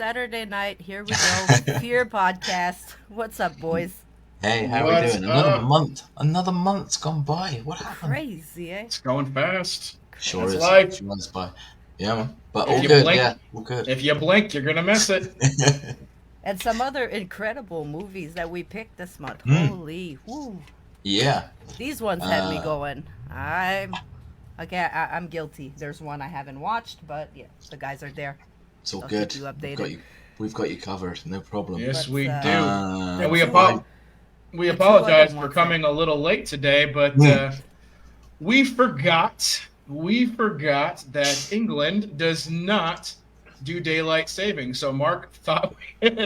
Saturday night. Here we go. Fear podcast. What's up, boys? Hey, how are we What's doing? up? Another month's gone by. What happened? Crazy, eh? It's going fast. Sure That's Crazy. is. life. She runs by. Yeah, man. But If all you good. blink, Yeah, all good. if you blink, you're gonna miss it. And some other incredible movies that we picked this month. Mm, Holy, whoo! yeah. These ones had me Uh, going. I'm guilty. There's one I haven't watched, but yeah, the guys are there. it's all I'll keep good. you We've got updated. you. We've got you covered. No problem. Yes, But we do. the And two, I. we the two other apologize for ones. coming a little late today, but Mm, we forgot. We forgot that England does not do daylight saving. So Mark thought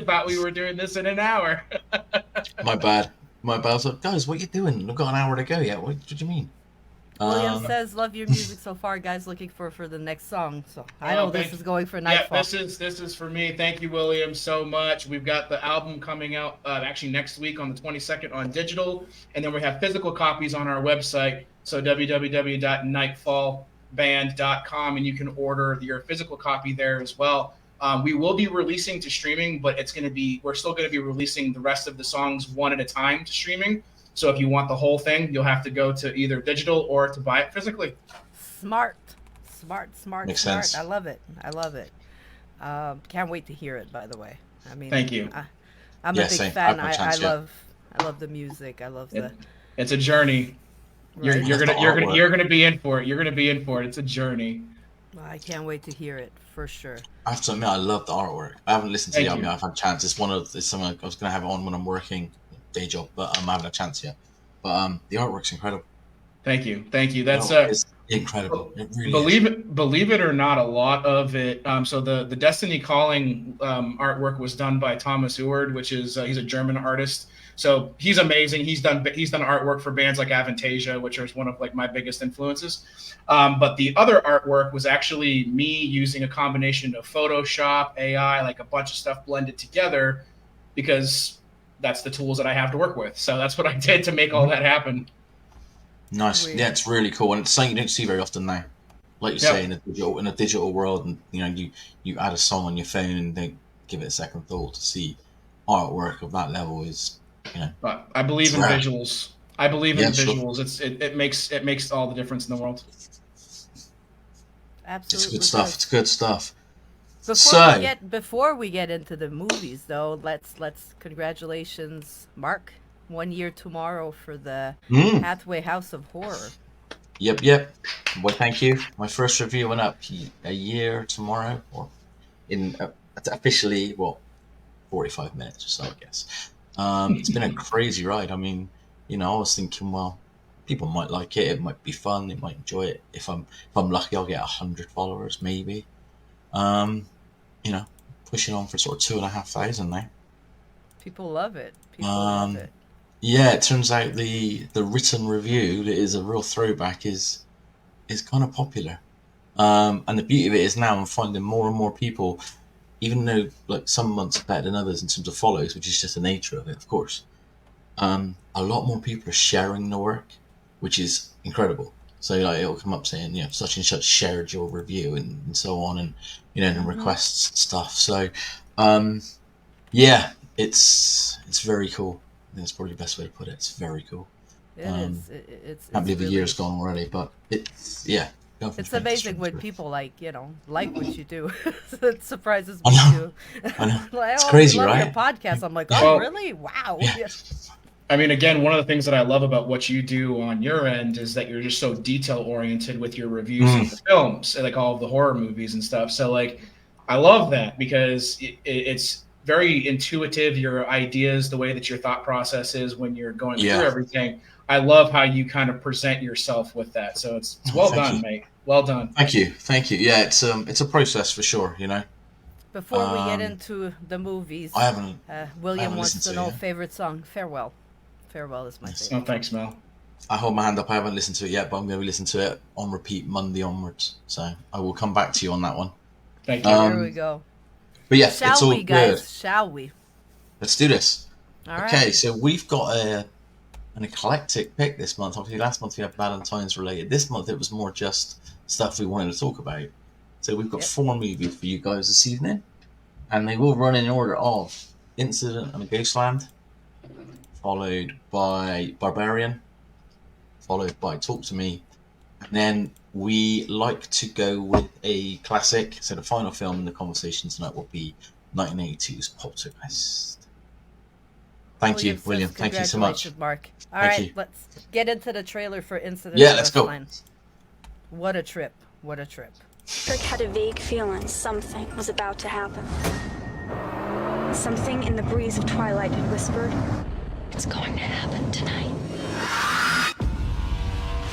thought we were doing this in an hour. my bad. My bad. I was like, guys, what are you doing? I've got an hour to go yet. What do you mean? William Um. says, "Love your music so far, guys. Looking for the next song." So I know this Thank is going for Yeah, Nightfall. this is for me. Thank you, William, so much. We've got the album coming out actually next week on the 22nd on digital, and then we have physical copies on our website. So www.nightfallband.com, and you can order your physical copy there as well. We will be releasing to streaming, but we're still going to be releasing the rest of the songs one at a time to streaming. So if you want the whole thing, you'll have to go to either digital or to buy it physically. Smart, smart, smart, Makes smart. sense. I love it. I love it. Can't wait to hear it. By the way, I mean, Thank you. I'm a Yeah, big same. I fan. haven't had a I chance yet. love the music. I love It, the it's a journey. You're right. you're That's the gonna you're gonna artwork. you're gonna be in for it. You're gonna be in for it. It's a journey. I can't wait to hear it for sure. I have to admit, I love the artwork. I haven't listened to the Thank album you. yet. I've had a chance. It's something I was going to have it on when I'm working day job, but I haven't had a chance yet. But the artwork's incredible. Thank you. Thank you. That's No, it's incredible. It really is. believe it or not, a lot of it. So the Destiny Calling artwork was done by Thomas Eward, which is he's a German artist. So he's amazing. He's done artwork for bands like Avantasia, which is one of like my biggest influences. But the other artwork was actually me using a combination of Photoshop, AI, like a bunch of stuff blended together, because that's the tools that I have to work with. So that's what I did to make all that happen. Nice. Sweet. Yeah, it's really cool, and it's something you don't see very often now. Like you say, Yep. in a digital world, and you add a song on your phone and don't give it a second thought. To see artwork of that level is, But I believe it's in rare. visuals. I believe in Yeah, sure. visuals. It makes all the difference in the world. It's Absolutely good stuff. does. It's good stuff. Before we So, get into the movies, though, let's congratulations, Mark. 1 year tomorrow for the mm, Hathaway House of Horror. yep. Well, thank you. My first review went up a year tomorrow, or in officially, 45 minutes or so, I guess. It's been a crazy ride. I mean, I was thinking, well, people might like it. It might be fun. They might enjoy it. If I'm lucky, I'll get 100 followers, maybe. Um, you know, pushing on for sort of 2,500 now. People love it. People love Um, it. yeah, it turns out the written review that is a real throwback is kind of popular. And the beauty of it is now I'm finding more and more people, even though like some months are better than others in terms of follows, which is just the nature of it, of course. A lot more people are sharing the work, which is incredible. So like it'll come up saying, such and such shared your review and so on, and and Hmm. requests and stuff. So um, yeah, it's very cool. I think that's probably the best way to put it. It's very cool. It Um, is. can't It's believe a really. year's gone already, but yeah, going from It's strength to amazing strength. when people like what you do. It surprises I me know, too. I know. Like, It's oh, we crazy, love your right? podcast. I'm like, Yeah, oh, Well, really? Wow. yeah, Yeah. I mean, again, one of the things that I love about what you do on your end is that you're just so detail oriented with your reviews mm, of the films, like all of the horror movies and stuff. So, like, I love that because it's very intuitive. Your ideas, the way that your thought process is when you're going through yeah. everything. I love how you kind of present yourself with that. So it's Oh, well thank done, you, mate. Well done. thank you. Yeah, it's a process for sure. Before we get Um, into the I movies, haven't I William haven't wants listened to to it know yet. favorite song. Farewell. Farewell is my Yes. Oh, favorite song. thanks, Mel. I hold my hand up. I haven't listened to it yet, but I'm going to listen to it on repeat Monday onwards. So I will come back to you on that one. Thank you. There we Um, go. but yeah, it's Shall all we, good. guys? Shall we? Let's do this. All right. Okay, so we've got an eclectic pick this month. Obviously, last month we had Valentine's related. This month it was more just stuff we wanted to talk about. So we've got Yep. 4 movies for you guys this evening. and they will run in order of Incident on a Ghostland, followed by Barbarian, followed by Talk to Me, and then we like to go with a classic. So the final film in the conversation tonight will be 1982's Poltergeist. Thank you, William. Thank you so much. Congratulations, Mark. All Thank right, you. let's get into the trailer for Incident. Yeah, let's go. What a trip. What a trip. Rick had a vague feeling something was about to happen. Something in the breeze of twilight had whispered, "It's going to happen tonight."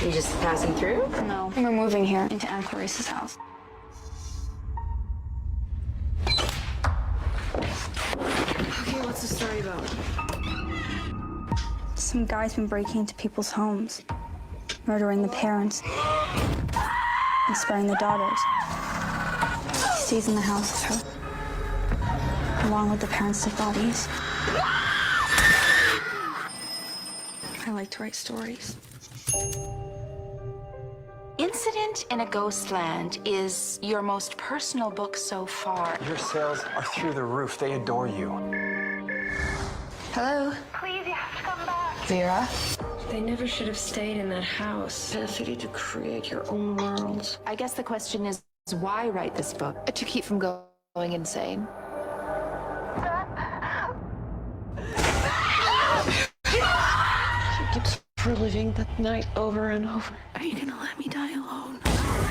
You just passing through? No, we're moving here into Anne Clarice's house. Okay, what's the story about? Some guy's been breaking into people's homes, murdering the parents, and sparing the daughters. He stays in the house with her, along with the parents' dead bodies. I like to write stories. Incident in a Ghostland is your most personal book so far. Your sales are through the roof. They adore you. Hello? Please, you have to come back. Vera? They never should have stayed in that house. Capacity to create your own world. I guess the question is why write this book? To keep from going insane. She keeps reliving that night over and over. Are you gonna let me die alone?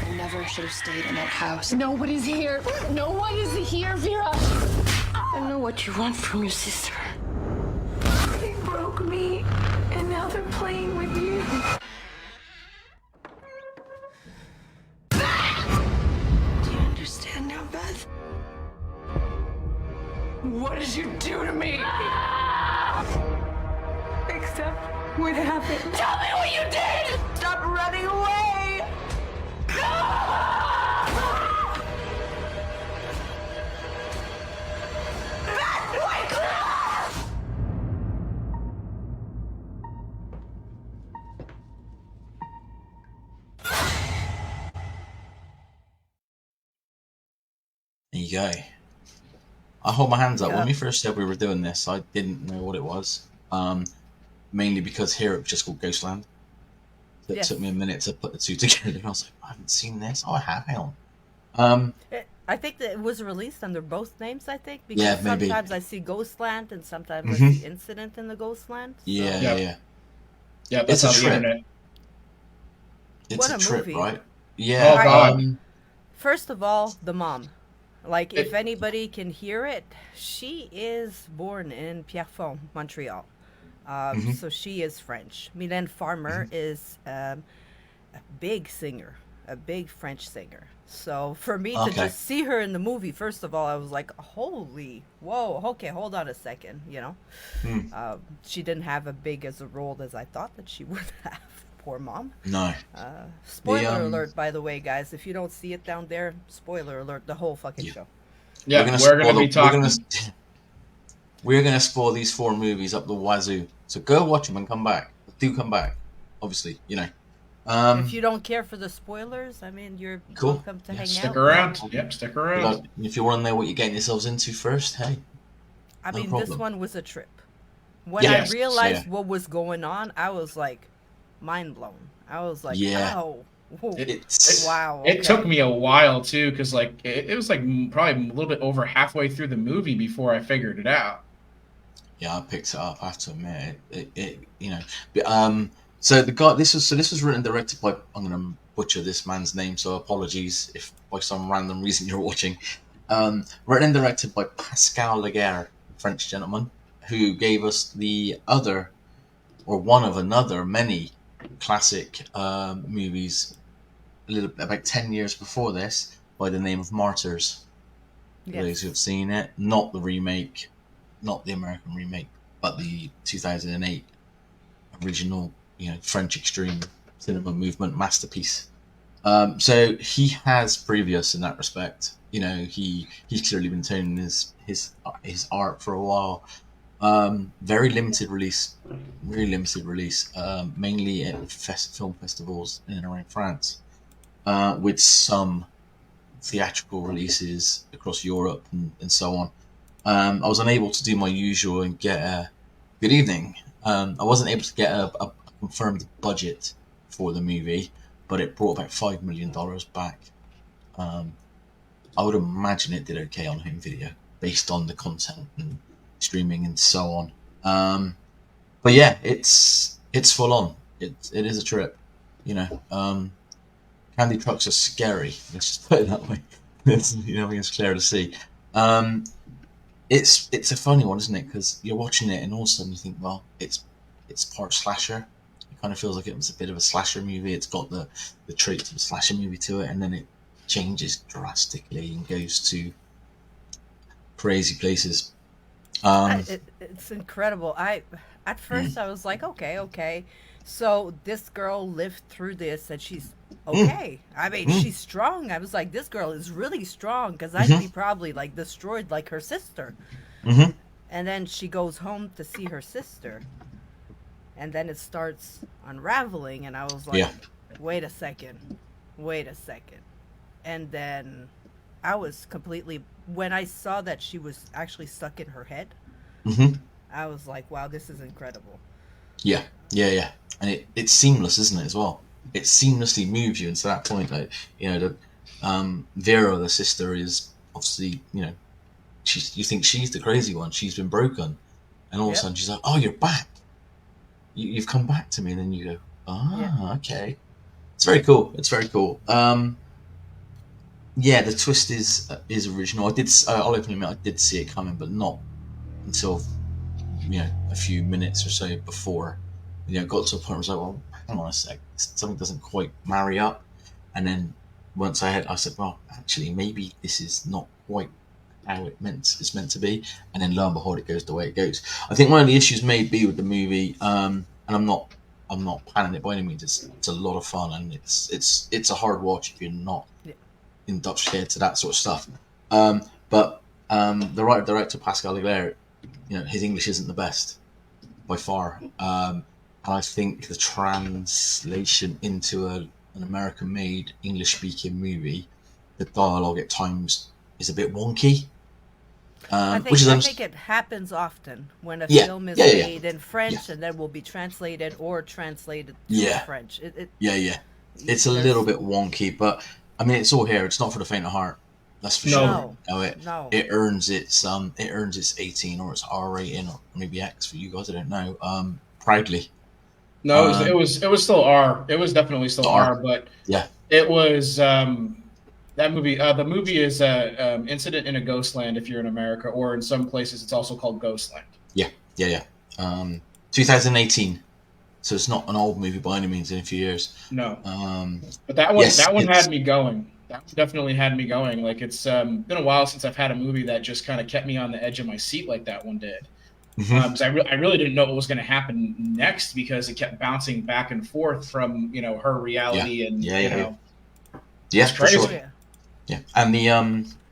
You never should have stayed in that house. Nobody's here. No one is here, Vera. I know what you want from your sister. They broke me, and now they're playing with you. Do you understand now, Beth? What did you do to me? Except what happened. Tell me what you did! Stop running away! There you go. I hold my hands up. Yeah. When we first said we were doing this, I didn't know what it was. Mainly because here it was just called Ghostland. So it Yes. took me a minute to put the two together. I was like, I haven't seen this. Oh, I have. Hang on. I think that it was released under both names, I think. Because Yeah, maybe. sometimes I see Ghostland and sometimes I Mhm. see Incident in the Ghostland. So. Yeah, Yep. yeah. Yeah, that's It's a on the trip. internet. It's What a a trip, movie. right? Yeah. Oh, God. First of all, the mom. Like, if It- anybody can hear it, she is born in Pierrefonds, Montreal. So she is French. Mylène Farmer is a big singer, a big French singer. So for me to Okay. just see her in the movie, first of all, I was like, holy, whoa, okay, hold on a second, She didn't have as big as a role as I thought that she would have. Poor mom. No. Spoiler The, alert, by the way, guys. If you don't see it down there, spoiler alert, the whole fucking Yeah. show. Yeah, we're going to be talking. We're gonna spoil these 4 movies up the wazoo. So go watch them and come back. Do come back, obviously. If you don't care for the spoilers, I mean, you're Cool. welcome to Yeah, hang Stick out. around. Yep, stick around. But if you want to know what you're getting yourselves into first, hey, I No mean, problem. this one was a trip. When Yes, I realized yeah. what was going on, I was like, mind blown. I was like, Yeah. ow. Whoa. it's Wow. It okay. took me a while too, because it was like probably a little bit over halfway through the movie before I figured it out. Yeah, I picked it up. I have to admit But, so the guy, this was written and directed by, I'm gonna butcher this man's name, so apologies if by some random reason you're watching. Written and directed by Pascal Laguerre, French gentleman, who gave us the other, or one of another many classic movies, about 10 years before this, by the name of Martyrs. For Yes. those who have seen it, not the remake, not the American remake, but the 2008 original, French extreme cinema movement masterpiece. So he has previous in that respect. He's clearly been toning his art for a while. Very limited release, mainly at film festivals in and around France, with some theatrical releases across Europe and so on. I was unable to do my usual and get a good evening. I wasn't able to get a confirmed budget for the movie, but it brought about $5 million back. I would imagine it did okay on home video based on the content and streaming and so on. But yeah, it's full on. It is a trip, you know. Candy trucks are scary. Let's just put it that way. It's, you know, it's clear to see. It's a funny one, isn't it? Because you're watching it and all of a sudden you think, well, it's part slasher. It kind of feels like it was a bit of a slasher movie. It's got the traits of a slasher movie to it, and then it changes drastically and goes to crazy places. It's incredible. At first I was like, okay. So this girl lived through this, and she's okay. I mean, she's strong. I was like, this girl is really strong, because I'd be probably like destroyed like her sister. And then she goes home to see her sister, and then it starts unraveling, and I was like, wait a second. And then I was completely, when I saw that she was actually stuck in her head, I was like, wow, this is incredible. Yeah. And it's seamless, isn't it, as well? It seamlessly moves you into that point. Like, you know, Vera, the sister, is obviously, you know, you think she's the crazy one. She's been broken. And all of a sudden she's like, oh, you're back. You've come back to me. And then you go, okay. It's very cool. Yeah, the twist is original. I'll openly admit I did see it coming, but not until, you know, a few minutes or so before, you know, it got to a point where I was like, well, hang on a sec, something doesn't quite marry up. And then once I said, well, actually, maybe this is not quite how it's meant to be. And then lo and behold, it goes the way it goes. I think one of the issues may be with the movie, and I'm not planning it by any means. It's a lot of fun, and it's a hard watch if you're not inducted to that sort of stuff. But the writer director Pascal Leclerc, you know, his English isn't the best by far, and I think the translation into an American-made English-speaking movie, the dialogue at times is a bit wonky. I think it happens often when a film is made in French and then will be translated to French. It's a little bit wonky, but I mean, it's all here. It's not for the faint of heart. That's for sure. No, it earns its 18 or its R rating, or maybe X for you guys. I don't know. Proudly. No, it was still R. It was definitely still R, but it was that movie. The movie is Incident in a Ghostland if you're in America, or in some places it's also called Ghostland. Yeah. 2018. So it's not an old movie by any means in a few years. No. But that one had me going. That definitely had me going. Like, it's been a while since I've had a movie that just kind of kept me on the edge of my seat like that one did. Because I really didn't know what was going to happen next, because it kept bouncing back and forth from, you know, her reality and you know. Yeah, for sure. Yeah, and the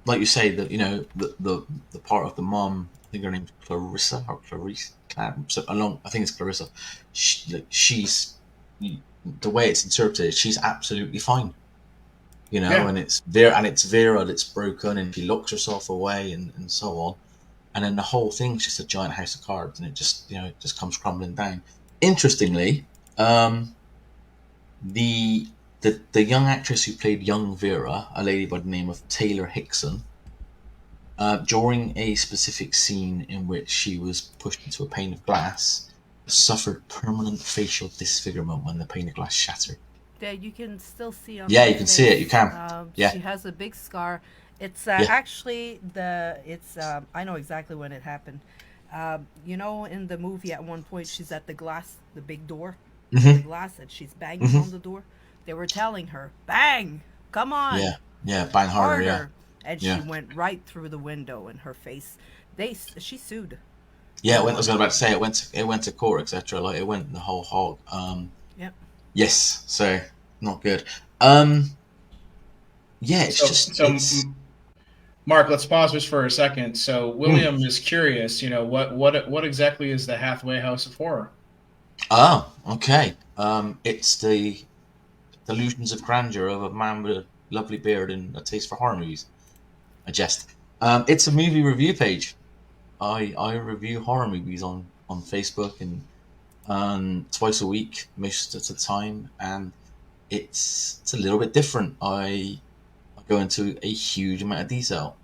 like you say, that, you know, the part of the mom, I think her name's Clarissa or Clarice. I think it's Clarissa. She's the way it's interpreted, she's absolutely fine. You know, and it's Vera that's broken, and she locks herself away, and so on. And then the whole thing's just a giant house of cards, and it just, you know, it just comes crumbling down. Interestingly, the young actress who played young Vera, a lady by the name of Taylor Hickson, during a specific scene in which she was pushed into a pane of glass, suffered permanent facial disfigurement when the pane of glass shattered. Yeah, you can still see on. Yeah, you can see it. You can. She has a big scar. It's actually I know exactly when it happened. You know, in the movie, at one point, she's at the glass, the big door, the glass, and she's banging on the door. They were telling her, "Bang! Come on!" Yeah, bang harder. Yeah. And she went right through the window, and her face. She sued. Yeah, I was about to say it went to court, etc. Like, it went the whole hog. Yes, so not good. It's Mark, let's pause just for a second. So William is curious, you know, what exactly is the Hathaway House of Horror? Oh, okay. It's the delusions of grandeur of a man with a lovely beard and a taste for horror movies. I jest. It's a movie review page. I review horror movies on Facebook and twice a week most of the time, and it's a little bit different. I go into a huge amount of detail.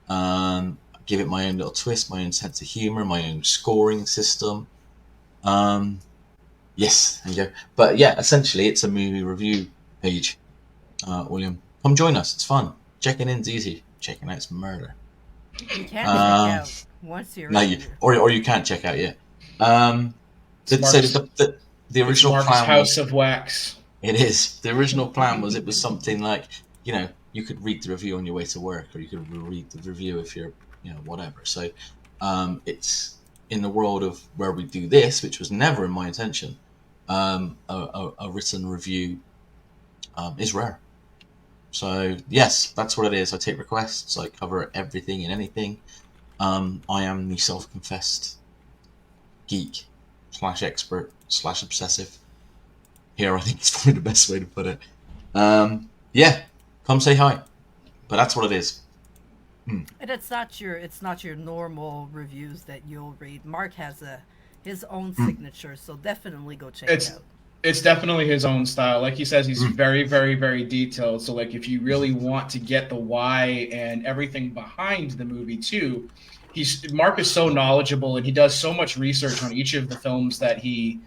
Give it my own little twist, my own sense of humor, my own scoring system. Um, yes, there you go. But yeah, essentially, it's a movie review page. William, come join us. It's fun. Checking in's easy. Checking out's murder. You can check out once you're No, in. or you can't check out yet. So the original Mark's plan House was, of Wax. it is. The original plan was, it was something like, you could read the review on your way to work, or you could read the review if you're, whatever. So it's in the world of where we do this, which was never in my intention. A written review is rare. So yes, that's what it is. I take requests. I cover everything and anything. I am the self-confessed geek / expert / obsessive. Here, I think it's probably the best way to put it. Yeah, come say hi. But that's what it is. And it's not your normal reviews that you'll read. Mark has his own signature, so definitely go check it out. It's definitely his own style. Like he says, he's very, very, very detailed. So like, if you really want to get the why and everything behind the movie too, Mark is so knowledgeable, and he does so much research on each of the films that he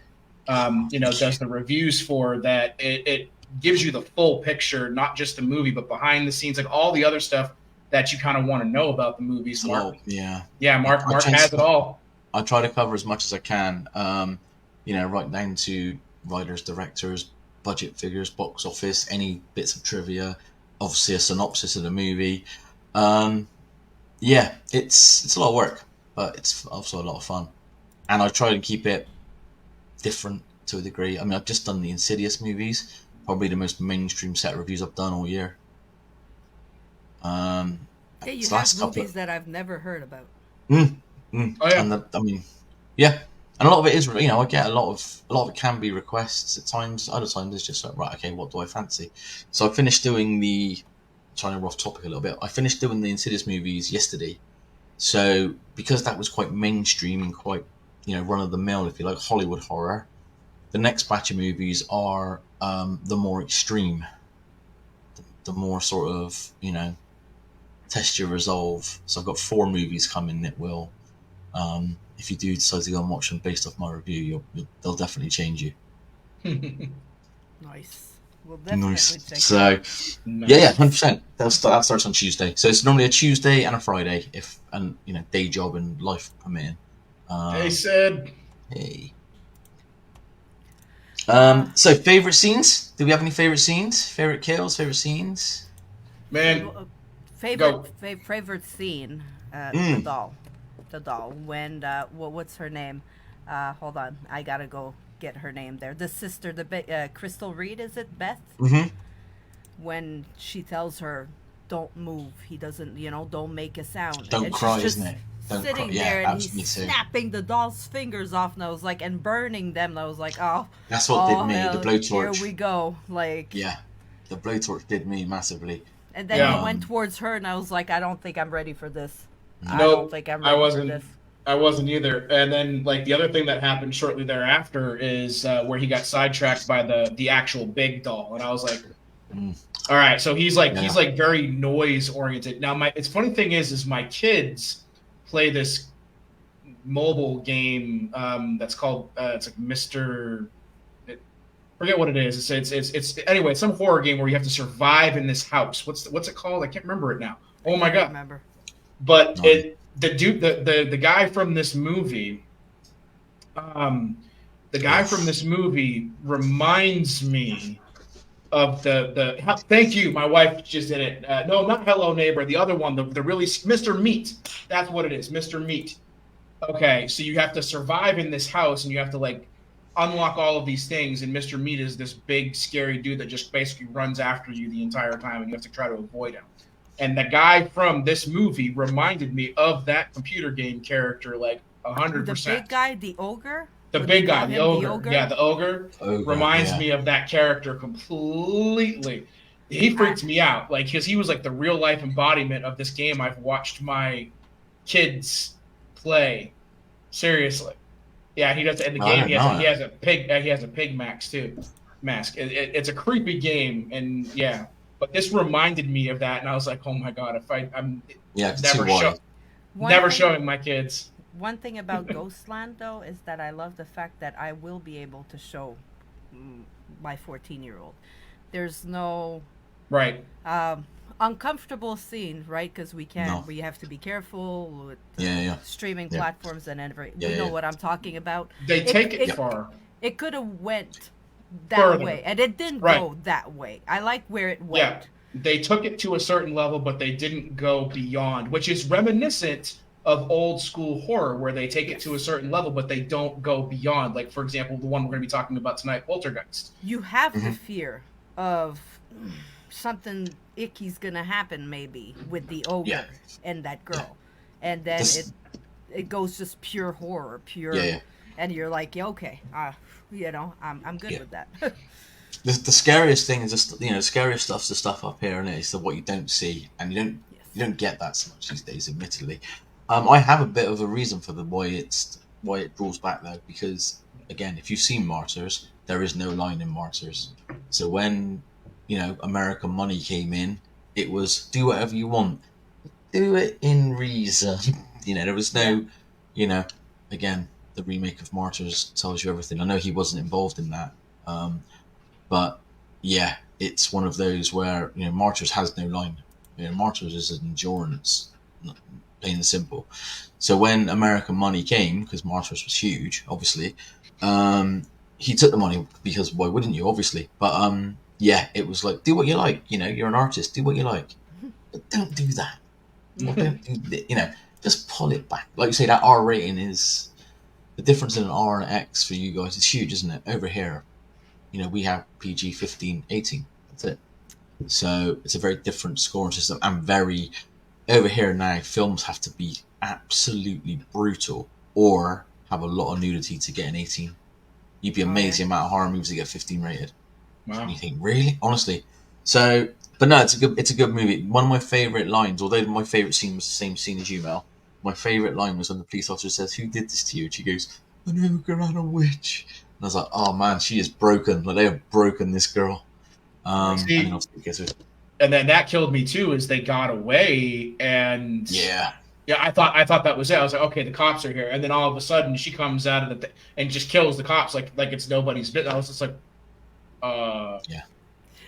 does the reviews for, that it gives you the full picture, not just the movie, but behind the scenes, like all the other stuff that you kind of want to know about the movies. Mark has it all. I try to cover as much as I can, right down to writers, directors, budget figures, box office, any bits of trivia, obviously a synopsis of the movie. It's a lot of work, but it's also a lot of fun. And I try to keep it different to a degree. I mean, I've just done the Insidious movies, probably the most mainstream set of reviews I've done all year. Yeah, you have movies that I've never heard about. Oh yeah. And and a lot of it is, I get a lot of it can be requests at times. Other times it's just like, right, okay, what do I fancy? So I finished doing trying to off topic a little bit. I finished doing the Insidious movies yesterday. So because that was quite mainstream and quite, run of the mill, if you like, Hollywood horror, the next batch of movies are the more extreme, the more sort of, test your resolve. So I've got 4 movies coming that will, if you do decide to go and watch them based off my review, they'll definitely change you. Nice. We'll definitely check it So, out. yeah, 100%. That starts on Tuesday. So it's normally a Tuesday and a Friday, day job and life permitting. Hey, Sid. Hey. So favorite scenes? Do we have any favorite scenes? Favorite kills? Favorite scenes? Man, Favorite scene? The doll. When what's her name? Hold on, I gotta go get her name there. The sister, Crystal Reed, is it Beth? Mm-hmm. When she tells her, "Don't move," he doesn't. Don't make a sound. Don't and cry, she's just isn't it? Don't sitting cry. Yeah, there, and absolutely he's too. snapping the doll's fingers off, and I was like, and burning them. And I was like, oh, That's what did me. hell, The blowtorch. Here we go. Like, Yeah, the blowtorch did me massively. and then he went towards her, and I was like, I don't think I'm ready for this. I Nope, don't think I'm ready for this. I wasn't either. And then, like, the other thing that happened shortly thereafter is where he got sidetracked by the actual big doll, and I was like, all right. So he's very noise oriented. Now, it's funny thing is my kids play this mobile game that's called it's like forget what it is. It's anyway, it's some horror game where you have to survive in this house. What's it called? I can't remember it now. Oh my god! Remember. But the guy from this movie, from this movie reminds me of the. Thank you, my wife just did it. No, not Hello Neighbor. The other one, the really Mr. Meat. That's what it is, Mr. Meat. Okay, so you have to survive in this house, and you have to like unlock all of these things. And Mr. Meat is this big, scary dude that just basically runs after you the entire time, and you have to try to avoid him. And the guy from this movie reminded me of that computer game character, like 100%. The big guy, the ogre. The big guy, the ogre. Yeah, the ogre reminds me of that character completely. He freaks me out, like, because he was like the real life embodiment of this game I've watched my kids play. Seriously. Yeah, he does. In the I game, don't he know. has a pig. He has a pig mask too. Mask. It's a creepy game, and yeah. But this reminded me of that, and I was like, oh my god, I'm Yeah, it's too never wide. One thing, showing my kids. one thing about Ghostland though is that I love the fact that I will be able to show my 14-year-old. There's no Right. uncomfortable scene, right? Because we can't. No. We have to be careful with Yeah. streaming Yeah. platforms and every. Yeah, we know yeah. what I'm talking about. They take it far. It could have went that Further. way, and it didn't Right. go that way. I like where it went. Yeah. They took it to a certain level, but they didn't go beyond, which is reminiscent of old school horror, where they take it to a certain level, but they don't go beyond. Like, for example, the one we're going to be talking about tonight, Poltergeist. You have the fear of something icky's gonna happen, maybe with the ogre Yeah. and that girl, and then it goes just pure horror, pure. Yeah. And you're like, yeah, okay, I'm good with that. The scariest thing is just, the scariest stuff's the stuff up here, and it's what you don't see, and you don't get that so much these days, admittedly. I have a bit of a reason for why it draws back though, because again, if you've seen Martyrs, there is no line in Martyrs. So when American Money came in, it was do whatever you want, do it in reason. There was no, again, the remake of Martyrs tells you everything. I know he wasn't involved in that, but yeah, it's one of those where Martyrs has no line. Martyrs is an endurance, plain and simple. So when American Money came, because Martyrs was huge, obviously, he took the money because why wouldn't you? Obviously, but yeah, it was like do what you like. You're an artist, do what you like, but don't do that. Or don't do, just pull it back. Like you say, that R rating is the difference in an R and an X for you guys is huge, isn't it? Over here, we have PG 15, 18. That's it. So it's a very different scoring system, and very over here now. Films have to be absolutely brutal or have a lot of nudity to get an 18. You'd be amazed the amount of horror movies that get 15 rated. Wow. And you think, really? Honestly. So, but no, it's a good movie. One of my favourite lines, although my favourite scene was the same scene as you, Mel, my favourite line was when the police officer says, "Who did this to you?" And she goes, "An ogre and a witch." And I was like, oh man, she is broken. Like, they have broken this girl. And then obviously it gets her. And then that killed me too, is they got away, and Yeah, I thought that was it. I was like, okay, the cops are here, and then all of a sudden she comes out of and just kills the cops like it's nobody's business. I was just like, yeah.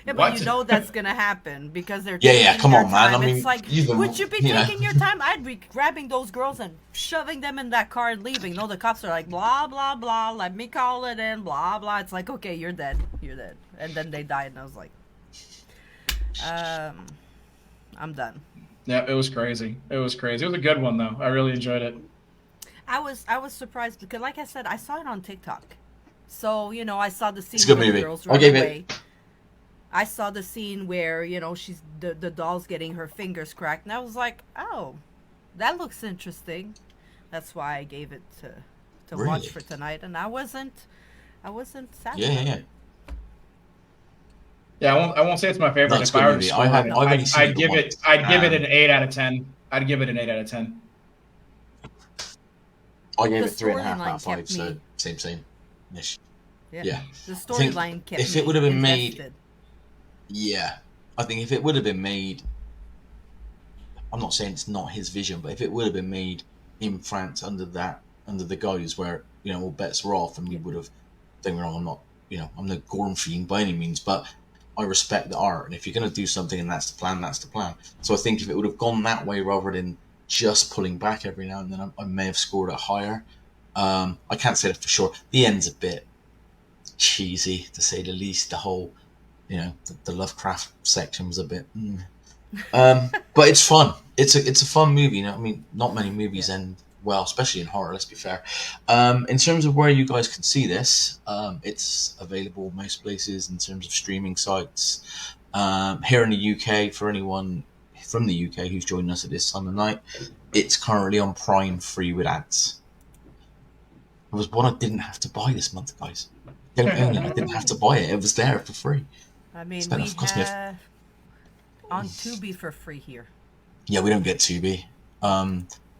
Yeah, What? but that's gonna happen because they're Yeah, taking come their on, man. time. I mean, it's like, would you be taking your time? I'd be grabbing those girls and shoving them in that car and leaving. No, the cops are like, blah blah blah. Let me call it in. Blah blah. It's like, okay, you're dead. You're dead. And then they died, and I was like, I'm done. Yeah, it was crazy. It was crazy. It was a good one though. I really enjoyed it. I was surprised because, like I said, I saw it on TikTok. So I saw the scene It's a good where the movie. girls I'll run give away. it. I saw the scene where she's the doll's getting her fingers cracked, and I was like, oh, that looks interesting. That's why I gave it to Really? watch for tonight, and I wasn't sad. Yeah. Yeah, I won't say it's my favorite. That's If a good I were to movie. score I've it, only seen I'd give once. I'd give it an 8 out of 10. I'd give it an 8 out of 10. I gave The it 3.5 out storyline of 5, kept so me- same. Ish. Yeah. The think storyline kept if me it would have been made- invested. Yeah. I think if it would have been made, I'm not saying it's not his vision, but if it would have been made in France under the guise where, all bets were off, and we would have, don't get me wrong, I'm not, I'm no Gorn fiend by any means, but I respect the art, and if you're going to do something and that's the plan, that's the plan. So I think if it would have gone that way rather than just pulling back every now and then, I may have scored it higher. I can't say that for sure. The end's a bit cheesy, to say the least. The whole, the Lovecraft section was a bit... but it's fun. It's a fun movie. I mean, not many movies end well, especially in horror, let's be fair. In terms of where you guys can see this, it's available most places in terms of streaming sites. Here in the UK, for anyone from the UK who's joining us at this time of night, it's currently on Prime free with ads. It was one I didn't have to buy this month, guys. Don't own it. I didn't have to buy it. It was there for free. I mean, Spent- we it cost me a- have on Tubi for free here. Yeah, we don't get Tubi.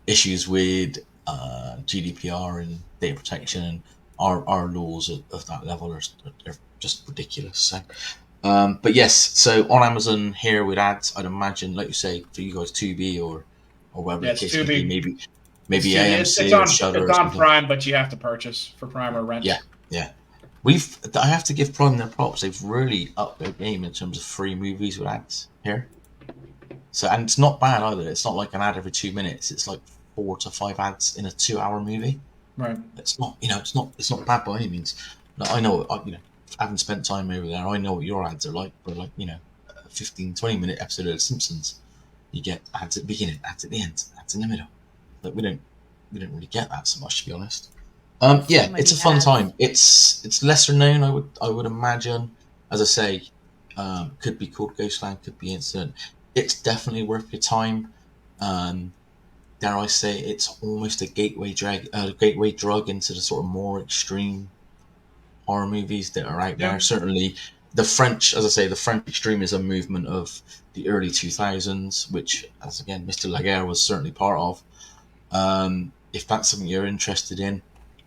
Issues with GDPR and data protection, and our laws of that level are just ridiculous. So, but yes, so on Amazon here with ads, I'd imagine, like you say, for you guys, Tubi or whatever Yeah, the it's case may be, Tubi. maybe It's Tubi. AMC or Shudder It's or on something. Prime, but you have to purchase for Prime or rent. Yeah, yeah. I have to give Prime their props. They've really upped their game in terms of free movies with ads here. So, and it's not bad either. It's not like an ad every 2 minutes. It's like 4 to 5 ads in a 2-hour movie. Right. It's not, it's not bad by any means. Like, I know, having spent time over there, I know what your ads are like. For like, a 15, 20-minute episode of The Simpsons, you get ads at the beginning, ads at the end, ads in the middle. Like we don't really get that so much, to be honest. Yeah, it's a fun time. It's lesser known, I would imagine. As I say, could be called Ghostland, could be Incident. It's definitely worth your time. Dare I say, it's almost a gateway drug into the sort of more extreme horror movies that are out there. Certainly, the French extremism movement of the early 2000s, which, as again, Mr. Laguerre was certainly part of. If that's something you're interested in,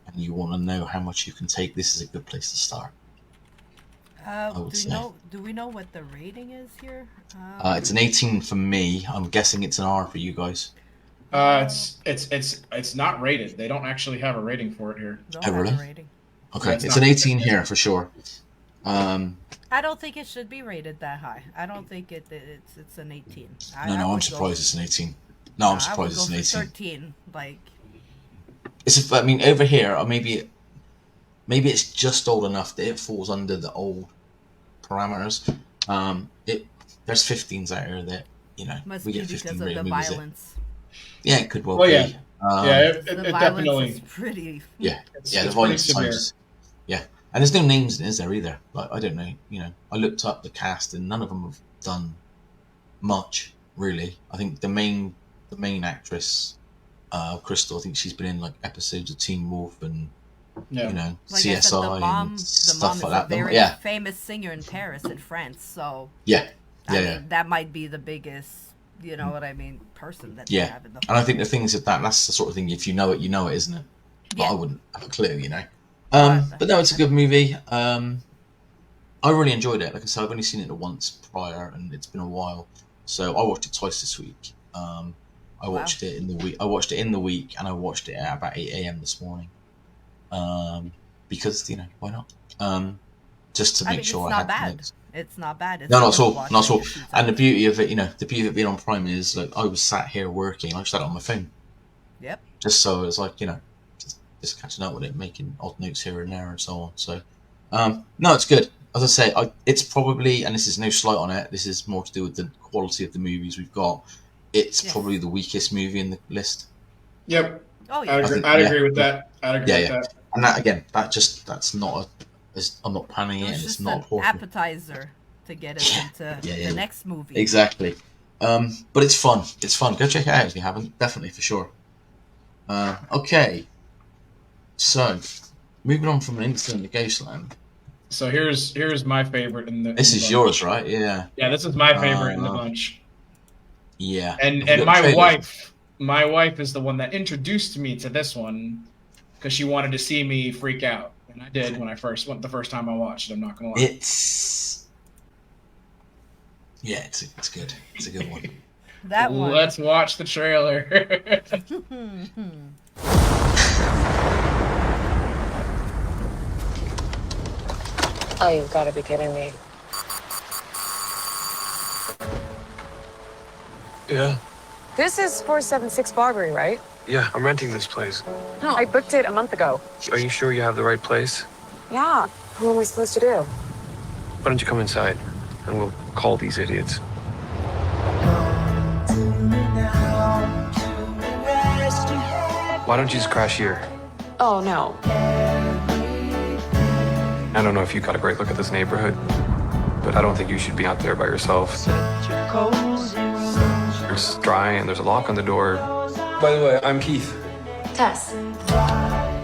and you want to know how much you can take, this is a good place to start. Do we know what the rating is here? It's an 18 for me. I'm guessing it's an R for you guys. It's not rated. They don't actually have a rating for it here. Oh, really? Have a rating. Okay, Yeah, it's an 18 here for sure. I don't think it should be rated that high. I don't think it's an 18. I'm surprised it's an 18. No, I'm surprised it's an 18. 13, like. I mean, over here, or maybe it's just old enough that it falls under the old parameters. There's 15s out here that Must we be get 15 because of rated the movies. violence. Yeah, it could well Well, be. yeah. It The violence definitely. is pretty. Yeah, It's the pretty violence severe. times. Yeah, and there's no names in it, is there either? Like I don't know. I looked up the cast and none of them have done much really. I think the main actress, Crystal, I think she's been in like episodes of Teen Wolf and Yeah. Like CSI I said, the mom and is stuff like a that. very Yeah, famous singer in Paris, in France. So yeah, I yeah, mean, yeah. that might be the biggest, you know what I mean, person that they Yeah, have in the. and I think the thing is that's the sort of thing. If you know it, isn't it? But Yeah. I wouldn't have a clue, But no, it's a good movie. I really enjoyed it. Like I said, I've only seen it once prior, and it's been a while. So I watched it twice this week. I watched it in the week. I watched it in the week, and I watched it at about 8 a.m. this morning. Because why not? Just to make sure it's I not had the bad. notes. It's not bad. It's No, not worth at all. watching Not at all. a few And the times. beauty of it, the beauty of it being on Prime is like I was sat here working. I just had it on my phone, Yep. just so it's like just catching up with it, making odd notes here and there, and so on. So, no, it's good. As I say, it's probably, and this is no slight on it. This is more to do with the quality of the movies we've got. It's probably the weakest movie in the list. Yep. Oh yeah. I'd agree with that. I'd agree with that. And that again, that's not I'm not panning it, It was and it's just not an important. appetizer to get us into the next movie. Exactly. But it's fun. It's fun. Go check it out if you haven't. Definitely, for sure. Okay. So, moving on from an incident to Ghostland. So here's my favorite in the. This in is the yours, right? Yeah. Yeah, this is my favorite in the bunch. Yeah. And Have you got my the trailer? my wife is the one that introduced me to this one because she wanted to see me freak out, and I did when I first went the first time I watched it. I'm not gonna lie. It's good. It's a good one. That one. Let's watch the trailer. Oh, you've got to be kidding me. Yeah. This is 476 Barbary, right? Yeah, I'm renting this place. No, I booked it a month ago. Are you sure you have the right place? Yeah. What am I supposed to do? Why don't you come inside and we'll call these idiots? Why don't you just crash here? Oh, no. I don't know if you got a great look at this neighborhood, but I don't think you should be out there by yourself. It's dry and there's a lock on the door. By the way, I'm Keith. Tess.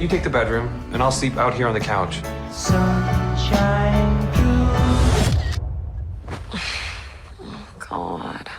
You take the bedroom, and I'll sleep out here on the couch. God.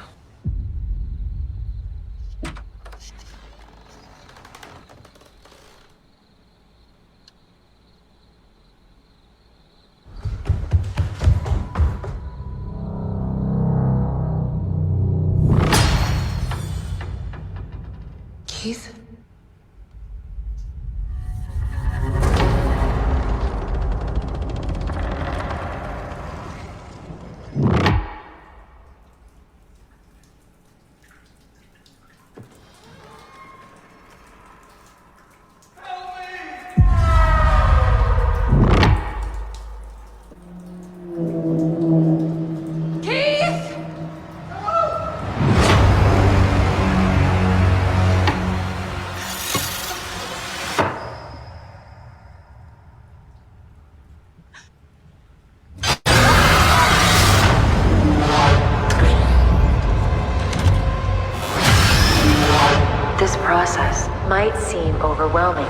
seem overwhelming.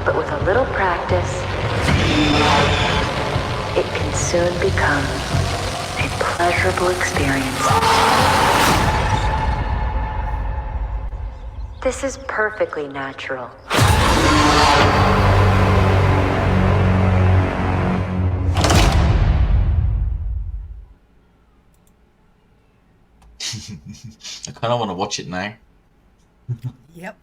But with a little practice, it can soon become a pleasurable experience. This is perfectly natural. I kind of want to watch it now. Yep.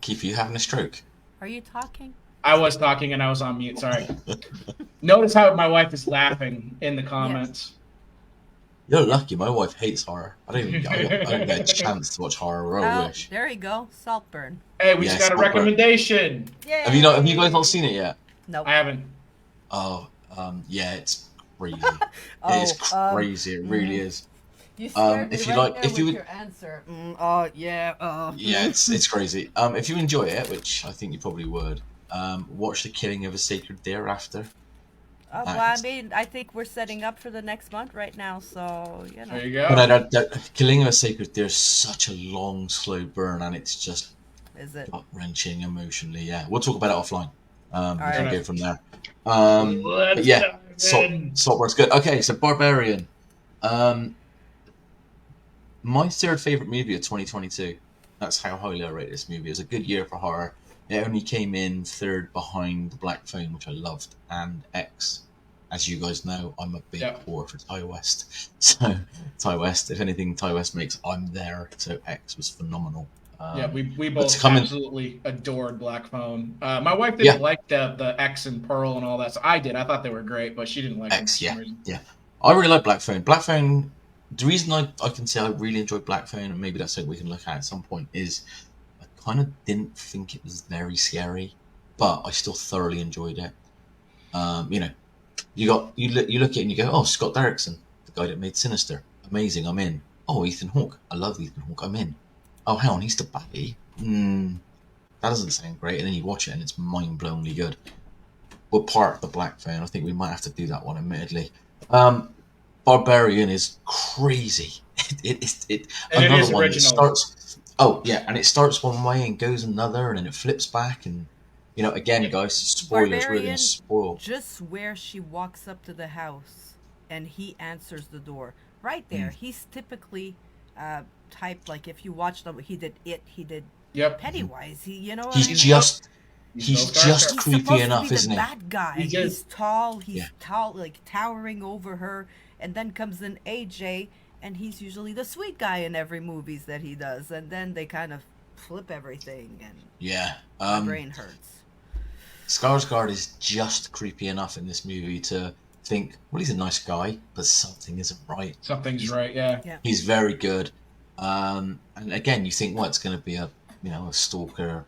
Keith, are you having a stroke? Are you talking? I was talking and I was on mute. Sorry. Notice how my wife is laughing in the comments. You're lucky. My wife hates horror. I don't get a chance to watch horror. I wish. There you go. Saltburn. Hey, we just got a recommendation. Yay. Have you guys not seen it yet? No. I haven't. Oh, yeah, it's crazy. It is crazy. It really is. You scared if me you right like, there if you with would, your answer. Yeah. yeah, it's crazy. If you enjoy it, which I think you probably would, watch The Killing of a Sacred Deer after. Well, I mean, I think we're setting up for the next month right now, so you know. There you go. But Killing of a Sacred Deer is such a long, slow burn, and it's just gut-wrenching emotionally. Yeah, we'll talk about it offline. We can go from there. But yeah, Saltburn's good. Okay, so Barbarian. My third favorite movie of 2022. That's how highly I rate this movie. It was a good year for horror. It only came in third behind The Black Phone, which I loved, and X. As you guys know, I'm a big whore for Ty West. So, Ty West, if anything Ty West makes, I'm there. So, X was phenomenal. We both absolutely adored Black Phone. My wife didn't like the X and Pearl and all that, so I did. I thought they were great, but she didn't like X. them. Yeah. I really like Black Phone. Black Phone, the reason I can say I really enjoyed Black Phone, and maybe that's something we can look at some point, is kind of didn't think it was very scary, but I still thoroughly enjoyed it. You know, you look at it and you go, oh, Scott Derrickson, the guy that made Sinister, amazing, I'm in. Oh, Ethan Hawke, I love Ethan Hawke, I'm in. Oh, hell on, he's the baddie. That doesn't sound great, and then you watch it and it's mind-blowingly good. We're part of the Black Phone. I think we might have to do that one, admittedly. Barbarian is crazy. It is another one that starts. Oh yeah, and it starts one way and goes another, and then it flips back, and you know, again, guys, spoilers. We're gonna spoil. Just where she walks up to the house, and he answers the door right there. He's typically typed like if you watched him, he did Pennywise. He's just creepy enough, isn't he? Bad guy. He's tall. He's tall, like towering over her, and then comes in AJ. And he's usually the sweet guy in every movies that he does, and then they kind of flip everything, and my brain hurts. Skarsgård is just creepy enough in this movie to think, well, he's a nice guy, but something isn't right. Something's right, yeah. He's very good, and again, you think, well, it's going to be a stalker,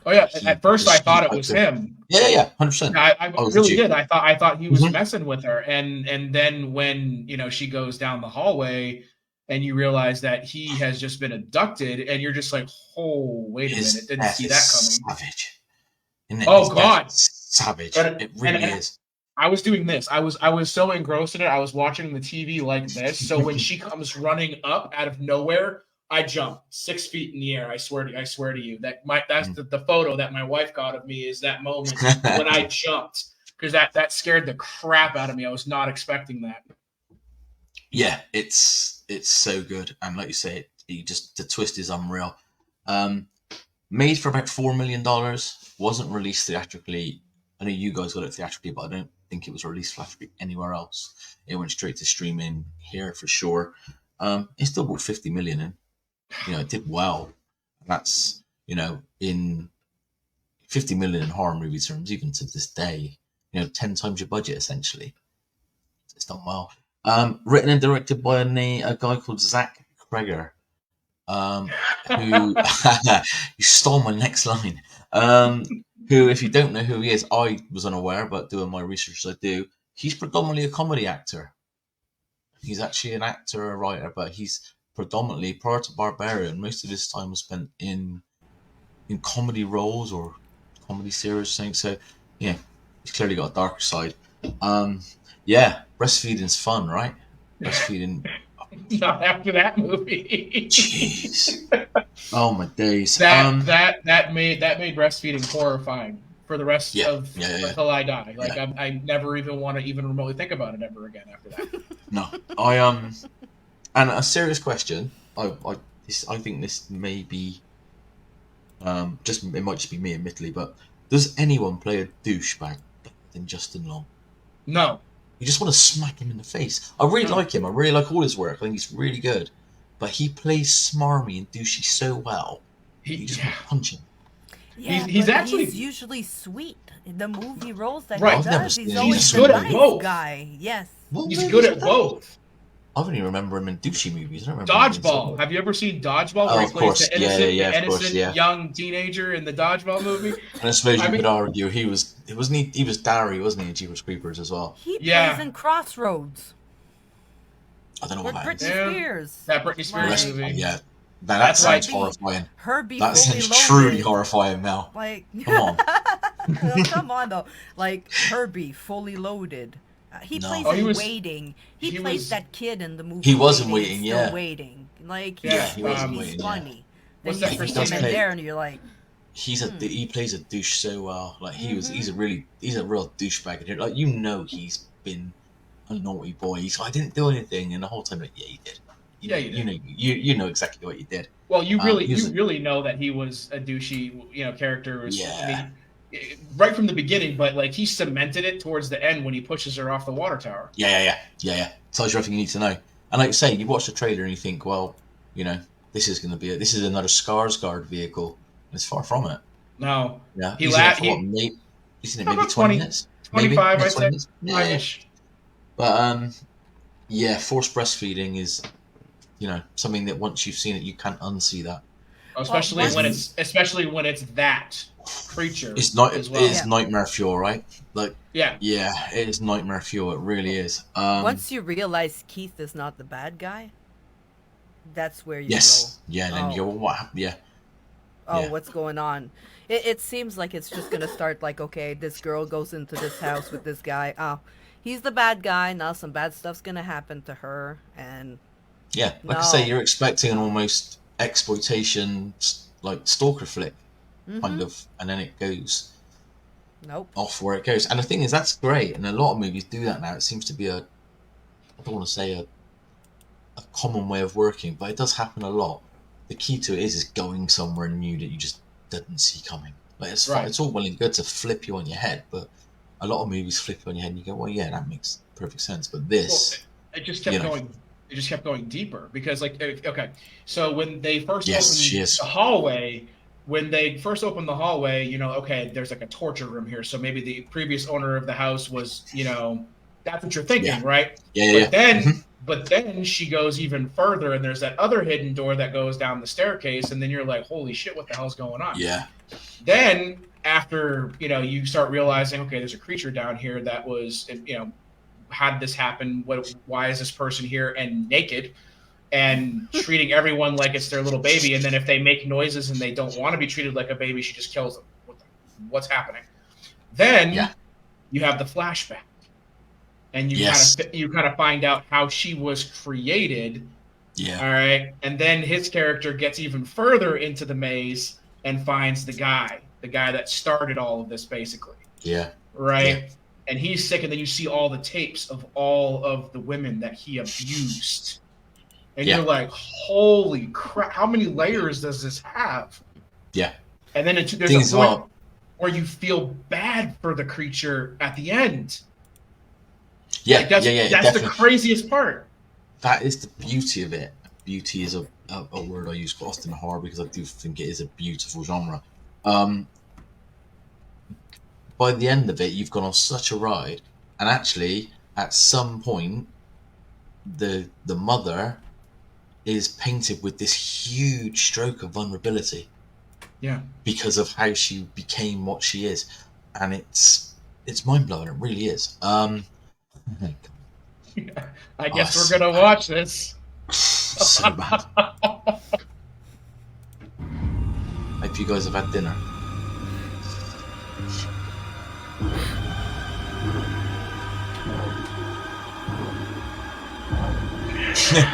Oh yeah. At first, I thought it was him. Yeah, 100%. I really did. I thought he was messing with her, and then when she goes down the hallway, and you realize that he has just been abducted, and you're just like, oh, wait a minute, didn't see that coming. Savage. Isn't it? Oh God, savage! It really is. I was doing this. I was so engrossed in it. I was watching the TV like this. So when she comes running up out of nowhere, I jumped 6 feet in the air. I swear to you that's the photo that my wife got of me is that moment when I jumped, because that scared the crap out of me. I was not expecting that. Yeah, it's so good, and like you say, the twist is unreal. Made for about $4 million, wasn't released theatrically. I know you guys got it theatrically, but I don't think it was released theatrically anywhere else. It went straight to streaming here for sure. It still brought 50 million in. It did well. That's, in 50 million in horror movie terms, even to this day, 10 times your budget, essentially. It's done well. Written and directed by a guy called Zach Kreger, who you stole my next line. Who, if you don't know who he is, I was unaware, but doing my research as I do, he's predominantly a comedy actor. He's actually an actor, a writer, but he's predominantly, prior to Barbarian, most of his time was spent in comedy roles or comedy series things. So, he's clearly got a darker side. Breastfeeding's fun, right? Breastfeeding, Not after that movie. Jeez. Oh my days. That made breastfeeding horrifying for the rest of until I die. Like I never even want to even remotely think about it ever again after that. No, and a serious question. I think this may be it might just be me, admittedly, but does anyone play a douchebag better than Justin Long? No. You just want to smack him in the face. I really like him. I really like all his work. I think he's really good. But he plays smarmy and douchey so well. You just want to punch him. Yeah, he's usually sweet. In the movie roles that he does, he's always good the at both. guy. Yes. He's good at both. I don't even remember him in douchey movies. I don't remember Dodgeball. Have you ever seen Dodgeball? Where he plays the innocent young teenager in the Dodgeball movie. And I suppose you could argue he was Darry, wasn't he, in Jeepers Creepers as well? He plays in Crossroads. I don't know what that Britney is. Spears. That Britney Spears movie. Yeah. That sounds horrifying. That sounds truly horrifying, Mel. Like, come on. Come on, though. Like, Herbie, Fully Loaded. He plays in Waiting. He plays that kid in the movie. He was in Waiting, Waiting. Like, he was in Waiting. He's funny. What's Then that you first see him in name? there, and you're like, he plays a douche so well. Like he's a real douchebag. Like he's been a naughty boy. I didn't do anything, and the whole time, like, yeah, you did. You know exactly what you did. Well, you really know that he was a douchey, character. Right from the beginning, but like he cemented it towards the end when he pushes her off the water tower. Yeah. Tells you everything you need to know. And like you say, you watch the trailer and you think, well, this is another Skarsgård vehicle. And it's far from it. No. Yeah. He's in it maybe 20 minutes. 25, I'd say. Yeah. But forced breastfeeding is, something that once you've seen it, you can't unsee that. Especially when it's that creature. It's not. It is nightmare fuel, right? Like, yeah, it is nightmare fuel. It really is. Once you realize Keith is not the bad guy, that's where you go. Yeah. Then you go, well, what happened? Yeah. What's going on? It seems like it's just gonna start like, okay, this girl goes into this house with this guy. Oh, he's the bad guy. Now some bad stuff's gonna happen to her, and I say, you're expecting an almost exploitation, like stalker flick, kind of, and then it goes off where it goes. And the thing is, that's great, and a lot of movies do that now. It seems to be I don't want to say a common way of working, but it does happen a lot. The key to it is going somewhere new that you just didn't see coming. Like it's all well and good to flip you on your head, but a lot of movies flip you on your head and you go, well, yeah, that makes perfect sense. But this, it just kept going. It just kept going deeper because, like, okay, so when they first opened the hallway, okay, there's like a torture room here, so maybe the previous owner of the house was, that's what you're thinking, right? But then she goes even further, and there's that other hidden door that goes down the staircase, and then you're like, holy shit, what the hell's going on? Yeah. Then after you start realizing, okay, there's a creature down here that was, how did this happen? Why is this person here and naked and treating everyone like it's their little baby? And then if they make noises and they don't want to be treated like a baby, she just kills them. What's happening? Then you have the flashback, and you kind of find out how she was created. Yeah. All right. And then his character gets even further into the maze and finds the guy that started all of this, basically. Yeah. Right. Yeah. And he's sick, and then you see all the tapes of all of the women that he abused. And you're like, holy crap, how many layers does this have? Yeah. And then there's a point where you feel bad for the creature at the end. Yeah, that's the craziest part. That is the beauty of it. Beauty is a word I use quite often in horror because I do think it is a beautiful genre. By the end of it, you've gone on such a ride, and actually, at some point, the mother is painted with this huge stroke of vulnerability. Yeah. Because of how she became what she is, and it's mind blowing. It really is. I guess we're gonna watch this. So bad. Hope you guys have had dinner. Just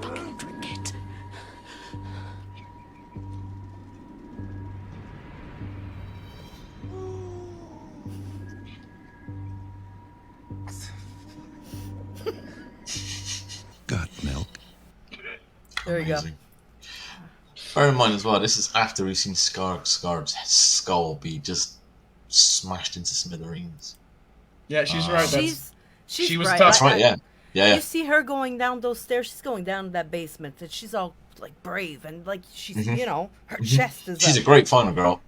fucking drink it. Got milk. There you go. Amazing. Bear in mind as well, this is after we've seen Scar's skull be just smashed into smithereens. Yeah, she's right. She's she was right. tough. That's right, yeah. Yeah. You see her going down those stairs. She's going down that basement, and she's all like brave and like she's, you know, her chest is. She's up. a great final girl.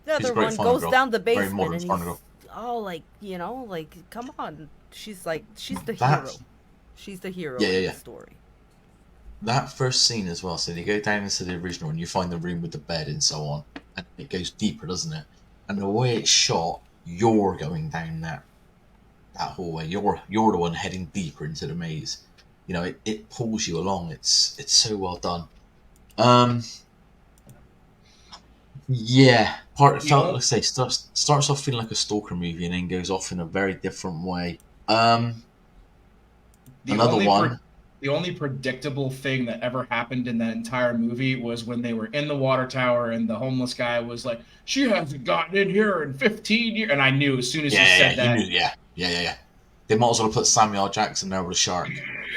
The she's a other great one final goes girl. down the Very basement, modern and final he's girl. all like, you know, like come on. She's like, she's the That- hero. She's the hero Yeah, of yeah, the yeah. story. That first scene as well, so you go down into the original and you find the room with the bed and so on, and it goes deeper, doesn't it? And the way it's shot, you're going down that hallway. You're the one heading deeper into the maze. You know, it pulls you along. It's so well done. Yeah, let's say starts off feeling like a stalker movie and then goes off in a very different way. Another one. The only predictable thing that ever happened in that entire movie was when they were in the water tower and the homeless guy was like, "She hasn't gotten in here in 15 years," and I knew as soon as he said that. Yeah. They might as well have put Samuel L. Jackson there with a shark.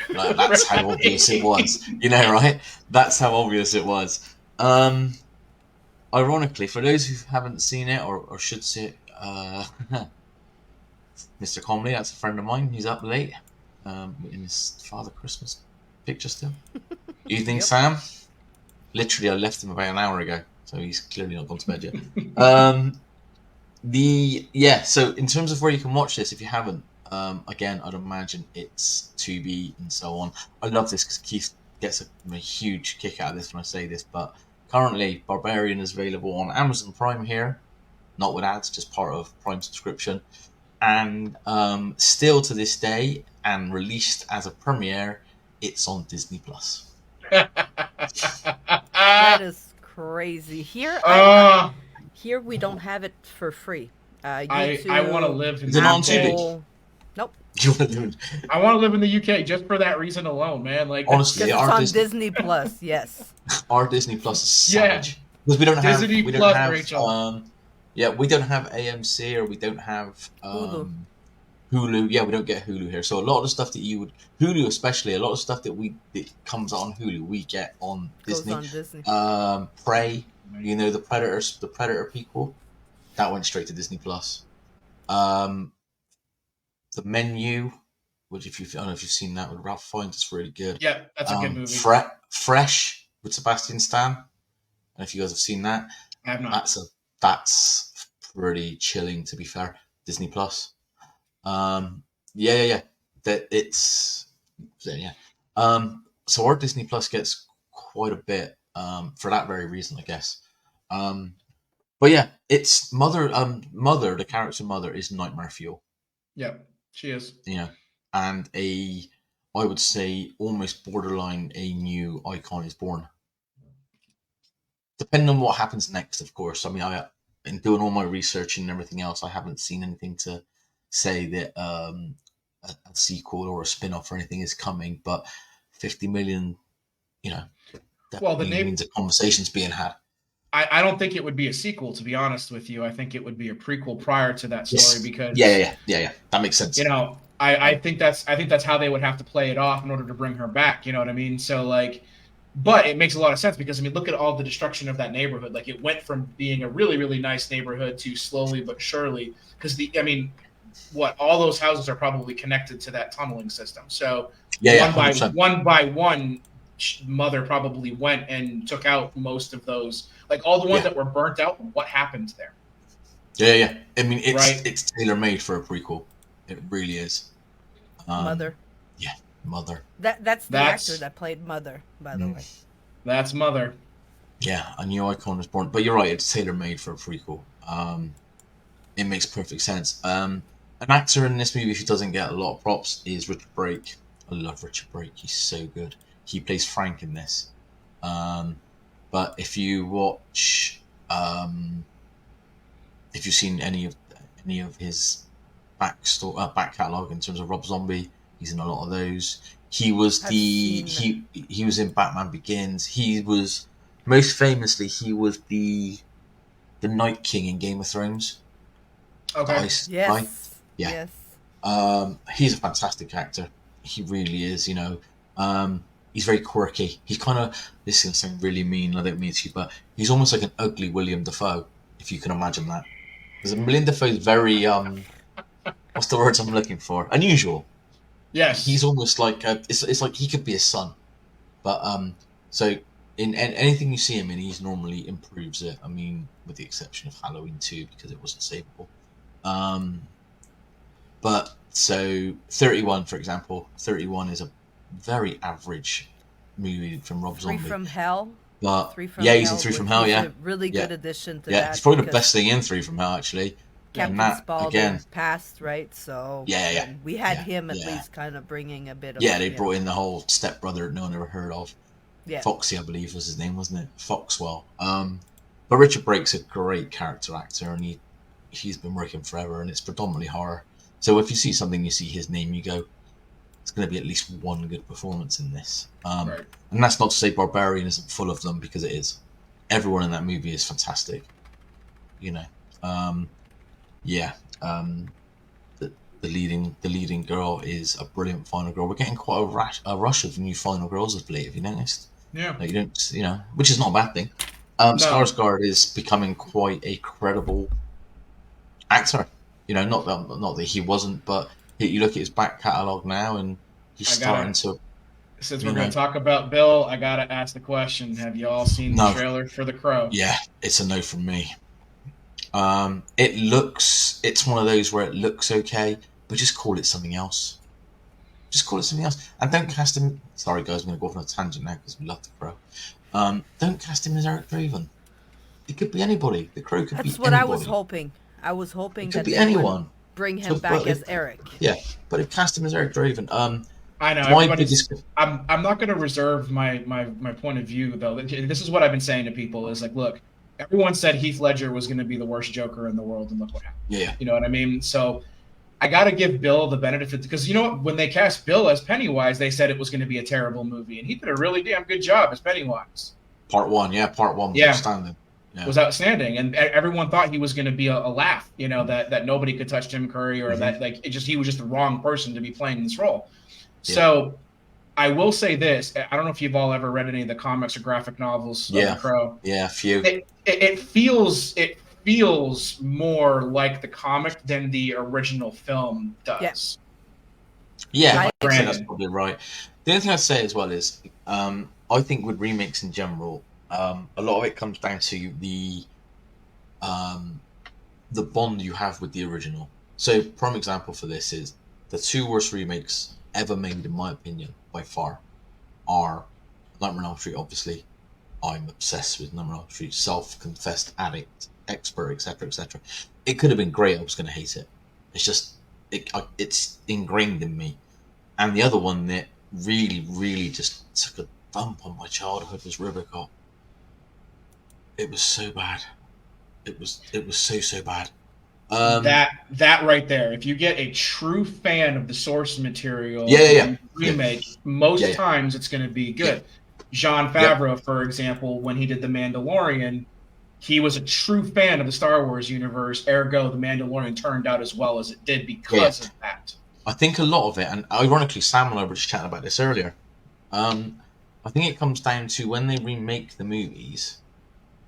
Like, that's how obvious it was. You know, right? That's how obvious it was. Ironically, for those who haven't seen it or should see it, Mr. Comley, that's a friend of mine. He's up late in his Father Christmas picture still. Evening, Sam. Literally, I left him about an hour ago, so he's clearly not gone to bed yet. So in terms of where you can watch this, if you haven't, again, I'd imagine it's Tubi and so on. I love this because Keith gets a huge kick out of this when I say this, but currently Barbarian is available on Amazon Prime here, not with ads, just part of Prime subscription, and still to this day, and released as a premiere, it's on Disney Plus. That is crazy. Here we don't have it for free. YouTube, I want to live in Is it on the Tubi? UK. Nope. I want to live in the UK just for that reason alone, man. Like, Honestly, Because it's on Disney Plus. Yes. our Disney Plus is Yeah. savage because we don't have Disney we don't Plus, have Rachel. we don't have AMC or we don't have Hulu. Yeah, we don't get Hulu here. So a lot of the stuff that you would Hulu, especially a lot of stuff that comes on Hulu, we get on Disney. Goes on Disney. Prey, you know, the Predator prequel, that went straight to Disney Plus. The Menu, which I don't know if you've seen that with Ralph Fiennes, it's really good. Yeah, that's a good movie. Fresh with Sebastian Stan. And if you guys have seen that, I have not. That's pretty chilling, to be fair. Disney Plus. So our Disney Plus gets quite a bit for that very reason, I guess. But yeah, it's Mother. The character Mother is nightmare fuel. Yeah, she is. Yeah, and I would say almost borderline a new icon is born. Depending on what happens next, of course. I mean, in doing all my research and everything else, I haven't seen anything to say that a sequel or a spin-off or anything is coming. But 50 million, you know, that means a conversation's being had. I don't think it would be a sequel, to be honest with you. I think it would be a prequel prior to that story because yeah, that makes sense. You know, I think that's how they would have to play it off in order to bring her back. You know what I mean? So like, but it makes a lot of sense because I mean, look at all the destruction of that neighborhood. Like it went from being a really, really nice neighborhood to slowly but surely because all those houses are probably connected to that tunneling system. So one by one, Mother probably went and took out most of those, like all the ones that were burnt out. What happened there? Yeah. I mean, it's tailor made for a prequel. It really is. Mother. Yeah, Mother. That's the actor that played Mother, by the way. That's Mother. Yeah, a new icon is born. But you're right, it's tailor made for a prequel. It makes perfect sense. An actor in this movie who doesn't get a lot of props is Richard Brake. I love Richard Brake. He's so good. He plays Frank in this. But if you watch, if you've seen any of his back catalog in terms of Rob Zombie, he's in a lot of those. He was he was in Batman Begins. He was most famously the Night King in Game of Thrones. Okay. Yes. Yeah. Yes. He's a fantastic actor. He really is. He's very quirky. He's kind of, this is going to sound really mean, I don't mean to, but he's almost like an ugly William Dafoe, if you can imagine that. Because William Dafoe is very, what's the words I'm looking for? Unusual. Yes. He's almost like, it's like he could be his son. But, so, in anything you see him in, he's normally improves it. I mean, with the exception of Halloween 2, because it wasn't savable. But, so, 31, for example. 31 is a very average movie from Rob Zombie. Three from Hell. But Three from he's in Three from Hell. He's Yeah, a really good addition to that. Yeah, it's probably the best thing in Three from Hell, actually. Captain Spaulding passed, right? So we had him at least kind of bringing a bit of. Yeah, they brought in the whole stepbrother no one ever heard of. Yeah, Foxy, I believe was his name, wasn't it? Foxwell. But Richard Brake's a great character actor, and he's been working forever, and it's predominantly horror. So if you see something, you see his name, you go, it's going to be at least one good performance in this. Right. And that's not to say Barbarian isn't full of them, because it is. Everyone in that movie is fantastic. The leading girl is a brilliant final girl. We're getting quite a rush of new final girls of late. Have you noticed? Yeah. Like, which is not a bad thing. Skarsgård is becoming quite a credible actor. Not that he wasn't, but you look at his back catalogue now, and he's starting to. Since we're going to talk about Bill, I got to ask the question: have you all seen the trailer for The Crow? Yeah, it's a no from me. It's one of those where it looks okay, but just call it something else. And don't cast him. Sorry, guys, I'm going to go off on a tangent now because we love The Crow. Don't cast him as Eric Draven. It could be anybody. The Crow could be anybody. That's what I was hoping. I was hoping that be anyone. Bring him back as Eric. Yeah, but if cast him as Eric Draven. I know. I'm not going to reserve my point of view, though. This is what I've been saying to people: is like, look, everyone said Heath Ledger was going to be the worst Joker in the world, and look what happened. Yeah. You know what I mean? So I got to give Bill the benefit, because when they cast Bill as Pennywise, they said it was going to be a terrible movie, and he did a really damn good job as Pennywise. Part one was outstanding. Yeah. Was outstanding, and everyone thought he was going to be a laugh. That nobody could touch Tim Curry, or that he was just the wrong person to be playing this role. Yeah. So I will say this: I don't know if you've all ever read any of the comics or graphic novels of The Crow. Yeah, a few. It feels more like the comic than the original film does. Yeah, I think that's probably right. The only thing I'd say as well is, I think with remakes in general, a lot of it comes down to the bond you have with the original. So, prime example for this is the two worst remakes ever made, in my opinion, by far, are Nightmare on Elm Street. Obviously, I'm obsessed with Nightmare on Elm Street, self-confessed addict, expert, etc., etc. It could have been great. I was going to hate it. It's just it's ingrained in me. And the other one that really, really just took a thump on my childhood was RoboCop. It was so bad. It was so bad. That right there. If you get a true fan of the source material, remake, most times it's going to be good. Jon Favreau, for example, when he did The Mandalorian, he was a true fan of the Star Wars universe. Ergo, The Mandalorian turned out as well as it did because of that. I think a lot of it, and ironically, Sam and I were just chatting about this earlier. I think it comes down to when they remake the movies.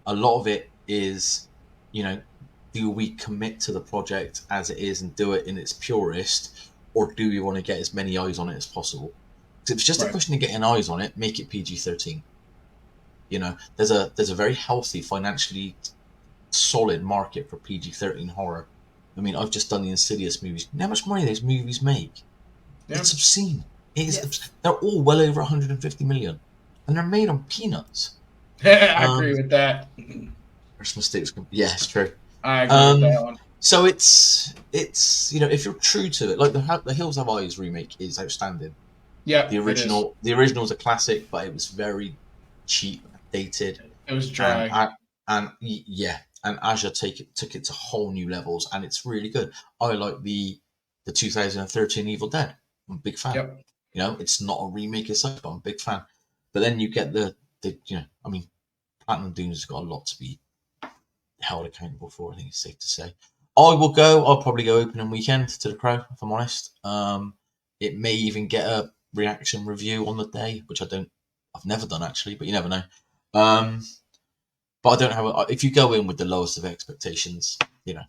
A lot of it is, do we commit to the project as it is and do it in its purest, or do we want to get as many eyes on it as possible? Because if it's just a question of getting eyes on it, make it PG-13. There's a very healthy, financially solid market for PG-13 horror. I mean, I've just done the Insidious movies. You know how much money those movies make? Yeah. It's obscene. They're all well over 150 million, and they're made on peanuts. I agree with that. There's mistakes. Yeah, it's true. I agree with that one. So it's if you're true to it, like the Hills Have Eyes remake is outstanding. Yeah, the original is a classic, but it was very cheap, dated. It was dry. And Azure took it to whole new levels, and it's really good. I like the 2013 Evil Dead. I'm a big fan. Yep. You know, it's not a remake as such, but I'm a big fan. But then you get the I mean, Platinum Dunes has got a lot to be held accountable for, I think it's safe to say. I'll probably go opening weekend to The Crow, if I'm honest. It may even get a reaction review on the day, which I've never done actually, but you never know. But I don't have if you go in with the lowest of expectations, you know,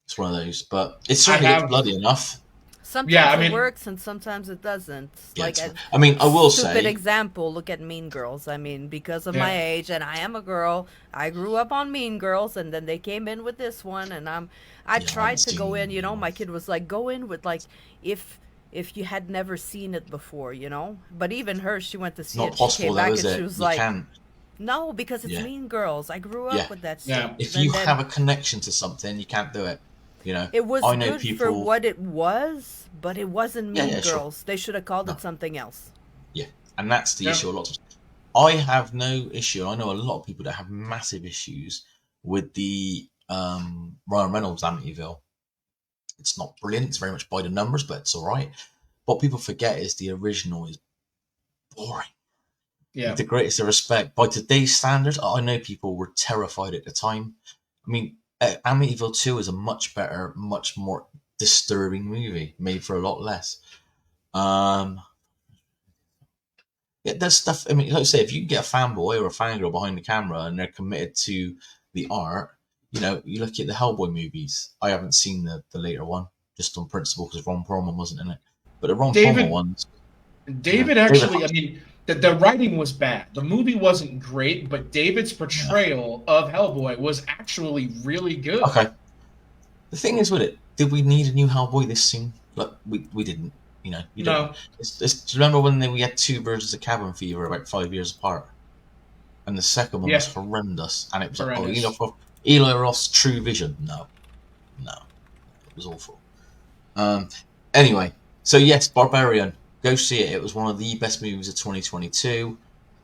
it's one of those. But it certainly looks bloody enough. Sometimes it works and sometimes it doesn't. Yeah, I will say, stupid example, look at Mean Girls. I mean, because of my age, and I am a girl, I grew up on Mean Girls, and then they came in with this one, and I tried to go in, you know, my kid was like, go in with, like, if you had never seen it before, you know? But even her, she went to see it, she came back, and she was like, no, because it's Mean Girls. I grew up with that stuff. Yeah. If you have a connection to something, you can't do it. You know, it was good for what it was, but it wasn't Mean Girls. Sure. They should have called it something else. Yeah, and that's the issue. I have no issue. I know a lot of people that have massive issues with the Ryan Reynolds Amityville. It's not brilliant. It's very much by the numbers, but it's all right. What people forget is the original is boring. Yeah. With the greatest of respect, by today's standards, I know people were terrified at the time. I mean, Amityville 2 is a much better, much more disturbing movie, made for a lot less. There's stuff. I mean, like I say, if you can get a fanboy or a fangirl behind the camera and they're committed to the art, you know, you look at the Hellboy movies. I haven't seen the later one, just on principle because Ron Perlman wasn't in it. But the Ron Perlman ones. David actually, I mean, the writing was bad. The movie wasn't great, but David's portrayal of Hellboy was actually really good. Okay. The thing is with it, did we need a new Hellboy this soon? Like, we didn't. You know, do you remember when we had two versions of Cabin Fever about 5 years apart? And the second one was horrendous. And it was like, Eli Roth's True Vision. No. It was awful. Anyway, so yes, Barbarian. Go see it. It was one of the best movies of 2022.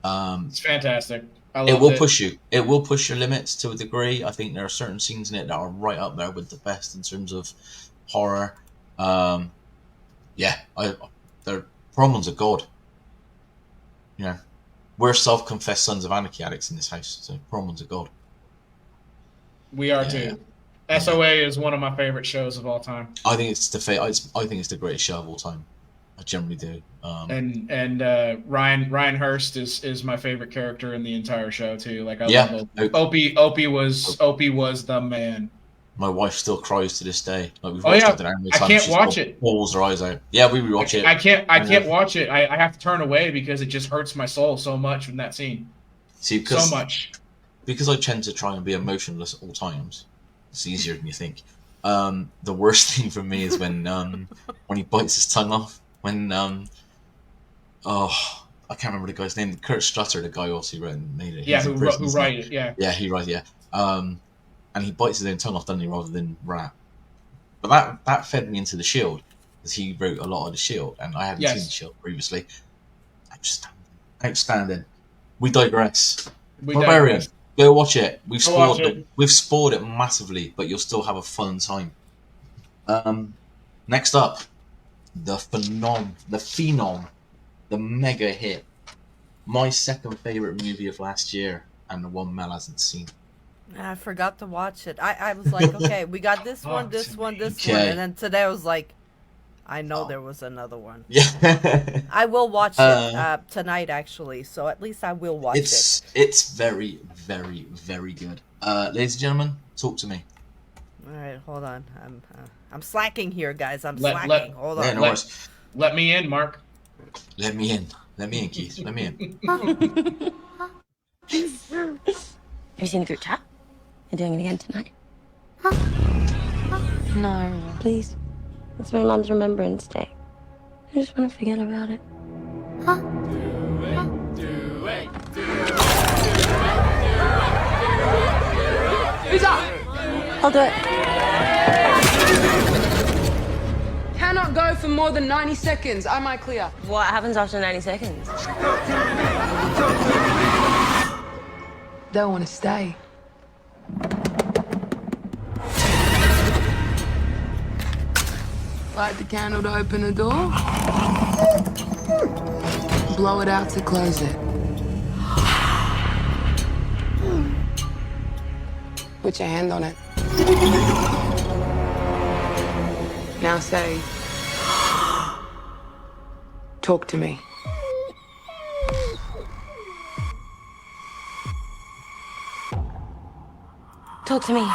It's fantastic. It will push you. It will push your limits to a degree. I think there are certain scenes in it that are right up there with the best in terms of horror. They're Perlman's a god. You know, we're self-confessed Sons of Anarchy addicts in this house, so Perlman's a god. We are too. SOA is one of my favorite shows of all time. I think it's the greatest show of all time. I generally do. And Ryan Hurst is my favorite character in the entire show too. Like I love Opie. Opie was the man. My wife still cries to this day. Like we've watched it I can't watch it. Pulls her eyes out. Yeah, we rewatch it. I can't watch it. I have to turn away because it just hurts my soul so much from that scene. See, so much. Because I tend to try and be emotionless at all times. It's easier than you think. The worst thing for me is when he bites his tongue off. When I can't remember the guy's name. Kurt Strutter, the guy also wrote and made it. Yeah, who wrote it? Yeah. Yeah, he wrote. Yeah. And he bites his own tongue off, doesn't he, rather than rap. But that fed me into The Shield, because he wrote a lot of The Shield, and I hadn't seen The Shield previously. Outstanding. We digress. Barbarian, go watch it. We've spoiled it massively, but you'll still have a fun time. Next up, the phenom, the mega hit, my second favorite movie of last year, and the one Mel hasn't seen. I forgot to watch it. I was like, okay, we got this one, and then today I was like, I know there was another one. Yeah. I will watch it tonight, actually, so at least I will watch it. It's very, very, very good. Ladies and gentlemen, talk to me. All right, hold on. I'm slacking here, guys. Slacking. Hold on. Yeah, let me in, Mark. Let me in, Keith. Let me in. Have you seen the group chat? You're doing it again tonight? No. Please. It's my mom's Remembrance Day. I just want to forget about it. Who's up? I'll do it. Cannot go for more than 90 seconds. Am I clear? What happens after 90 seconds? They'll want to stay. Light the candle to open the door. Blow it out to close it. Put your hand on it. Now say, talk to me. Talk to me.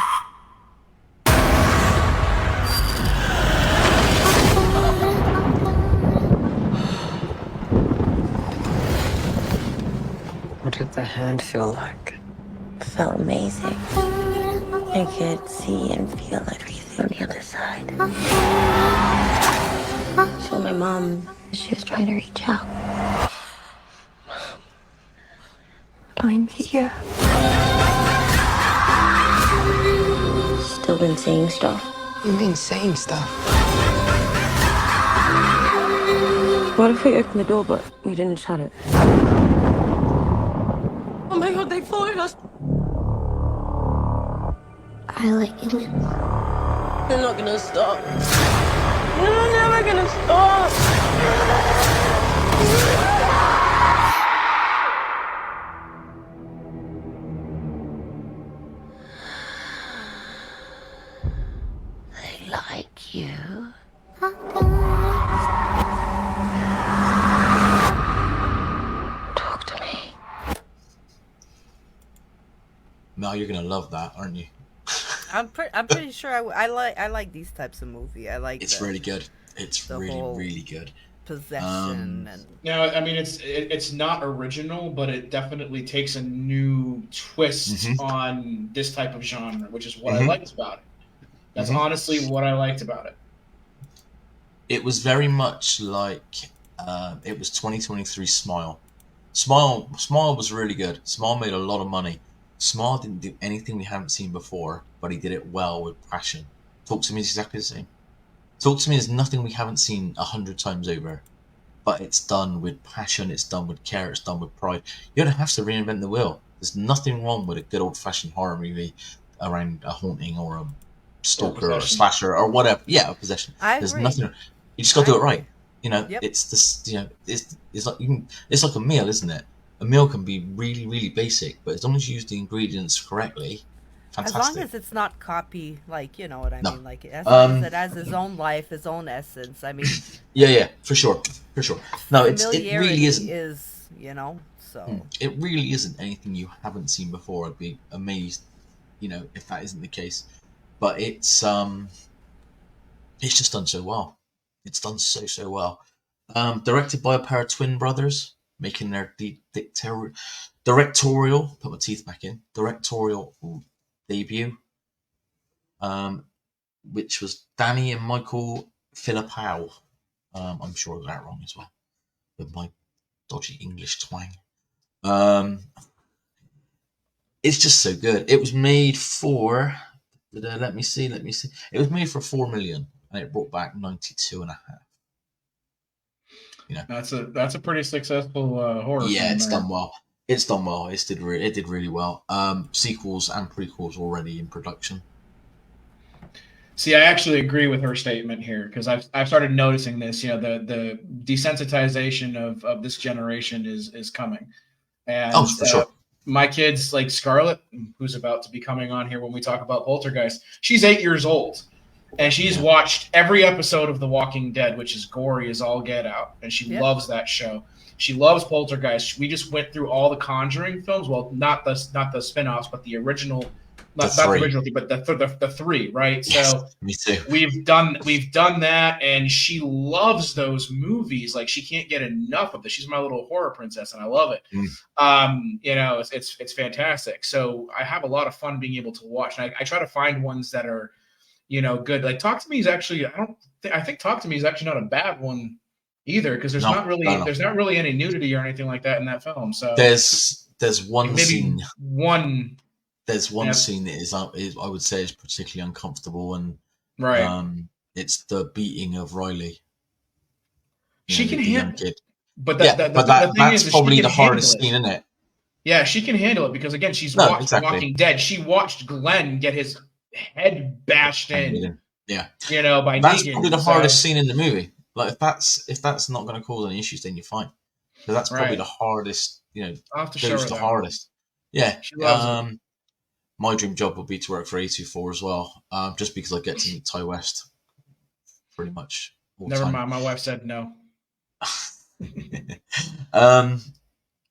What did the hand feel like? It felt amazing. I could see and feel everything on the other side. So my mom, she was trying to reach out. I'm here. Still been seeing stuff. You mean saying stuff? What if we opened the door but we didn't shut it? Oh my god, they followed us. I like it. They're not gonna stop. They're never gonna stop. I like you. Talk to me. Mel, you're gonna love that, aren't you? I'm pretty sure I like these types of movie. I like It's really good. It's really good. Possession and Now, I mean, it's not original, but it definitely takes a new twist on this type of genre, which is what I liked about it. That's honestly what I liked about it. It was very much like it was 2023 Smile. Smile was really good. Smile made a lot of money. Smile didn't do anything we haven't seen before, but he did it well with passion. Talk to Me is exactly the same. Talk to Me is nothing we haven't seen 100 times over, but it's done with passion, it's done with care, it's done with pride. You don't have to reinvent the wheel. There's nothing wrong with a good old-fashioned horror movie around a haunting or a stalker or a slasher or whatever. Yeah, a possession. There's nothing. You just got to do it right. You know, it's this. You know, it's like it's like a meal, isn't it? A meal can be really, really basic, but as long as you use the ingredients correctly, fantastic. as long as it's not copy, like, you know what I mean, like as long as it has its own life, its own essence. I mean, yeah, for sure. No, it really isn't. Is, you know, so it really isn't anything you haven't seen before. I'd be amazed, you know, if that isn't the case. But it's just done so well. It's done so well. Directed by a pair of twin brothers, making their directorial, put my teeth back in, directorial debut, which was Danny and Michael Philippou. I'm sure I got that wrong as well, with my dodgy English twang. It's just so good. It was made for, let me see. It was made for 4 million, and it brought back 92.5. You know, that's a pretty successful horror. Yeah, film it's there. done well. It's done well. It did really well. Sequels and prequels already in production. See, I actually agree with her statement here, because I've started noticing this. You know, the desensitization of this generation is coming, and for sure. My kids, like Scarlett, who's about to be coming on here when we talk about Poltergeist, she's 8 years old. And she's watched every episode of The Walking Dead, which is gory as all get out. And she loves that show. She loves Poltergeist. We just went through all the Conjuring films. Well, not the spinoffs, but the original, not the original, but the three, right? Yes, so me too. We've done that, and she loves those movies. Like, she can't get enough of it. She's my little horror princess, and I love it. You know, it's fantastic. So I have a lot of fun being able to watch. And I try to find ones that are, you know, good. Like Talk to Me is actually, I think Talk to Me is actually not a bad one either, because there's not really any nudity or anything like that in that film. So there's one scene. There's one Yep. scene that is I would say is particularly uncomfortable, and right. It's the beating of Riley. She can handle kid. But That's the thing is probably she the can handle hardest it. scene, isn't it? Yeah, she can handle it because again, she's No, watched exactly. Walking Dead. She watched Glenn get his head bashed in. Yeah, By that's Negan. probably the So, hardest scene in the movie. Like if that's not going to cause any issues, then you're fine. Because that's probably right. the hardest. I'll have to show Goes her the that one. hardest. Yeah. She loves it. My dream job would be to work for A24 as well, just because I get to meet Ty West pretty much all the Never time. mind. My wife said no.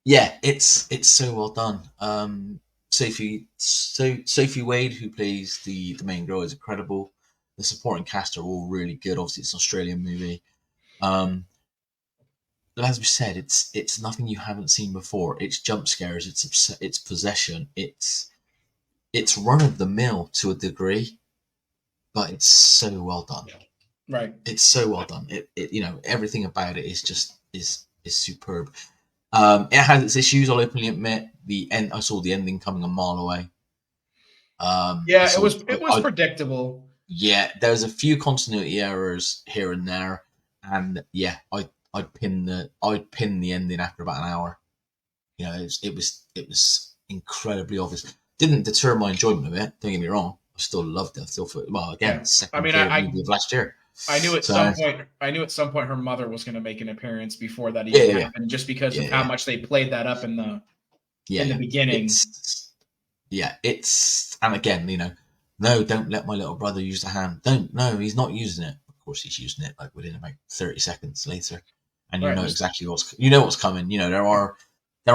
Yeah, it's so well done. Sophie Wade, who plays the main girl, is incredible. The supporting cast are all really good. Obviously, it's an Australian movie. As we said, it's nothing you haven't seen before. It's jump scares. It's possession. It's run of the mill to a degree, but it's so well done. Right. It's so well done. It everything about it is just is superb. It has its issues. I'll openly admit. I saw the ending coming a mile away. It was predictable. Yeah, there's a few continuity errors here and there, and yeah, I'd pin the ending after about an hour. It was incredibly obvious. Didn't deter my enjoyment of it. Don't get me wrong. I still loved it. I still thought, well, again, second favorite movie of last year. I knew at some point her mother was going to make an appearance before that even happened, just because of how much they played that up in the beginning. And again, no, don't let my little brother use the hand. No, he's not using it. Of course, he's using it like within about 30 seconds later, and you know exactly what's coming. There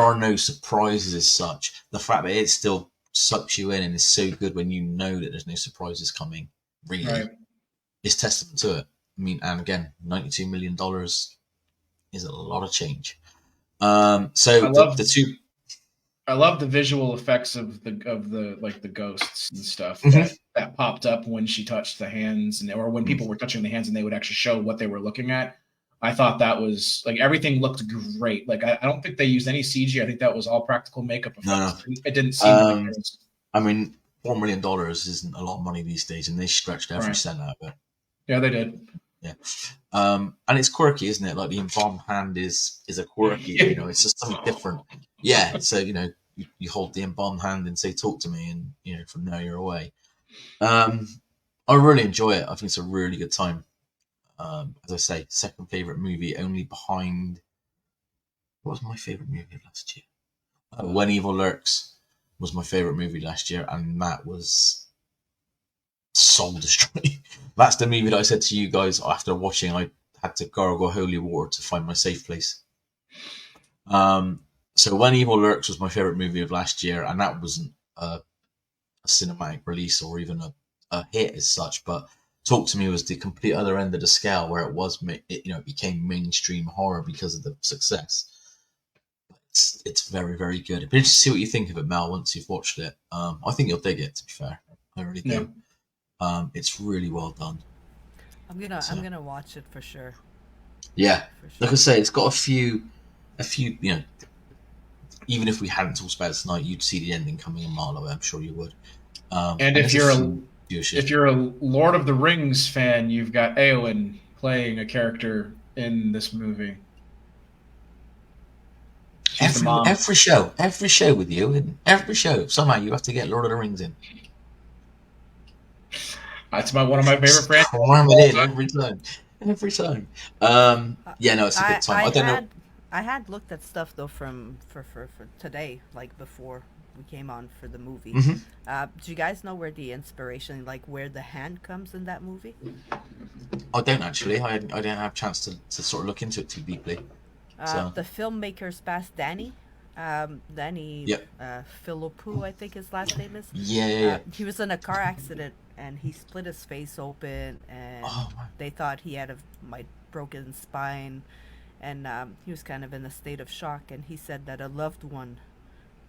are no surprises as such. The fact that it still sucks you in and is so good when you know that there's no surprises coming, really, is testament to it. I mean, and again, $92 million is a lot of change. I love the visual effects of the like the ghosts and stuff that popped up when she touched the hands, or when people were touching the hands and they would actually show what they were looking at. I thought that was like everything looked great. Like I don't think they used any CG. I think that was all practical makeup effects. No. It didn't seem like it was. I mean, $4 million isn't a lot of money these days, and they stretched every cent out of it. Yeah, they did. Yeah. And it's quirky, isn't it? Like the embalmed hand is a quirky, it's just something different. Yeah. So, you hold the embalmed hand and say, talk to me. And, from now you're away. I really enjoy it. I think it's a really good time. As I say, second favorite movie, only behind, what was my favorite movie last year? When Evil Lurks was my favorite movie last year. And that was soul destroying. That's the movie that I said to you guys after watching. I had to gargle holy water to find my safe place. So When Evil Lurks was my favorite movie of last year, and that wasn't a cinematic release or even a hit as such. But Talk to Me was the complete other end of the scale, where it became mainstream horror because of the success. It's very, very good. It'd be interesting to see what you think of it, Mel, once you've watched it. I think you'll dig it. To be fair, I really do. It's really well done. I'm gonna watch it for sure. Yeah, for sure. Like I say, it's got a few. Even if we hadn't talked about it tonight, you'd see the ending coming a mile away. I'm sure you would. And if you're a Lord of the Rings fan, you've got Eowyn playing a character in this movie. Every show with you, and every show somehow you have to get Lord of the Rings in. That's one of my favorite friends. Every time. Yeah, no, it's a good time. I don't know. I had looked at stuff though for today, like before we came on for the movie. Do you guys know where the inspiration, like where the hand comes in that movie? I don't actually. I didn't have a chance to sort of look into it too deeply. The filmmaker's past Danny. Danny Philippou, I think his last name is. Yeah. He was in a car accident and he split his face open, and they thought he had might broken spine, and he was kind of in a state of shock. And he said that a loved one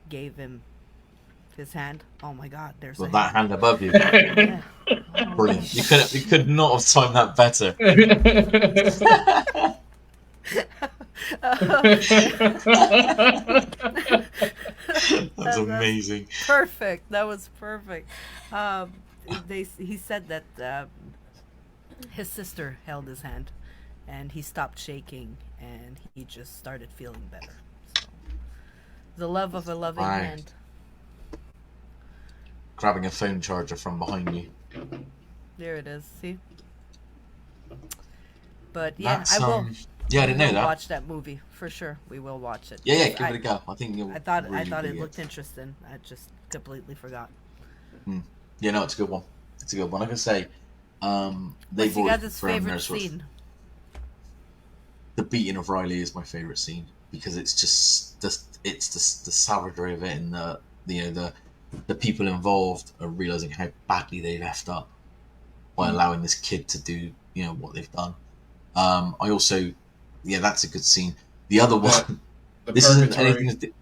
gave him his hand. Oh my God! There's that hand above you. Yeah. Brilliant! You could not have timed that better. That's amazing. Perfect. That was perfect. He said that his sister held his hand, and he stopped shaking, and he just started feeling better. So, The love of a loving Right. hand. Grabbing a phone charger from behind you. There it is. See. But yeah, That's, I will. yeah, I didn't we know will that. watch that movie for sure. We will watch it. Yeah, Because give it a go. I think you'll. I thought really it looked interesting. I just completely forgot. Yeah, no, it's a good one. It's a good one. Like I say, What's you guys' favorite scene? The beating of Riley is my favorite scene because it's just the savagery of it, and the people involved are realizing how badly they left up by allowing this kid to do what they've done. I also, that's a good scene. The other one, this isn't anything.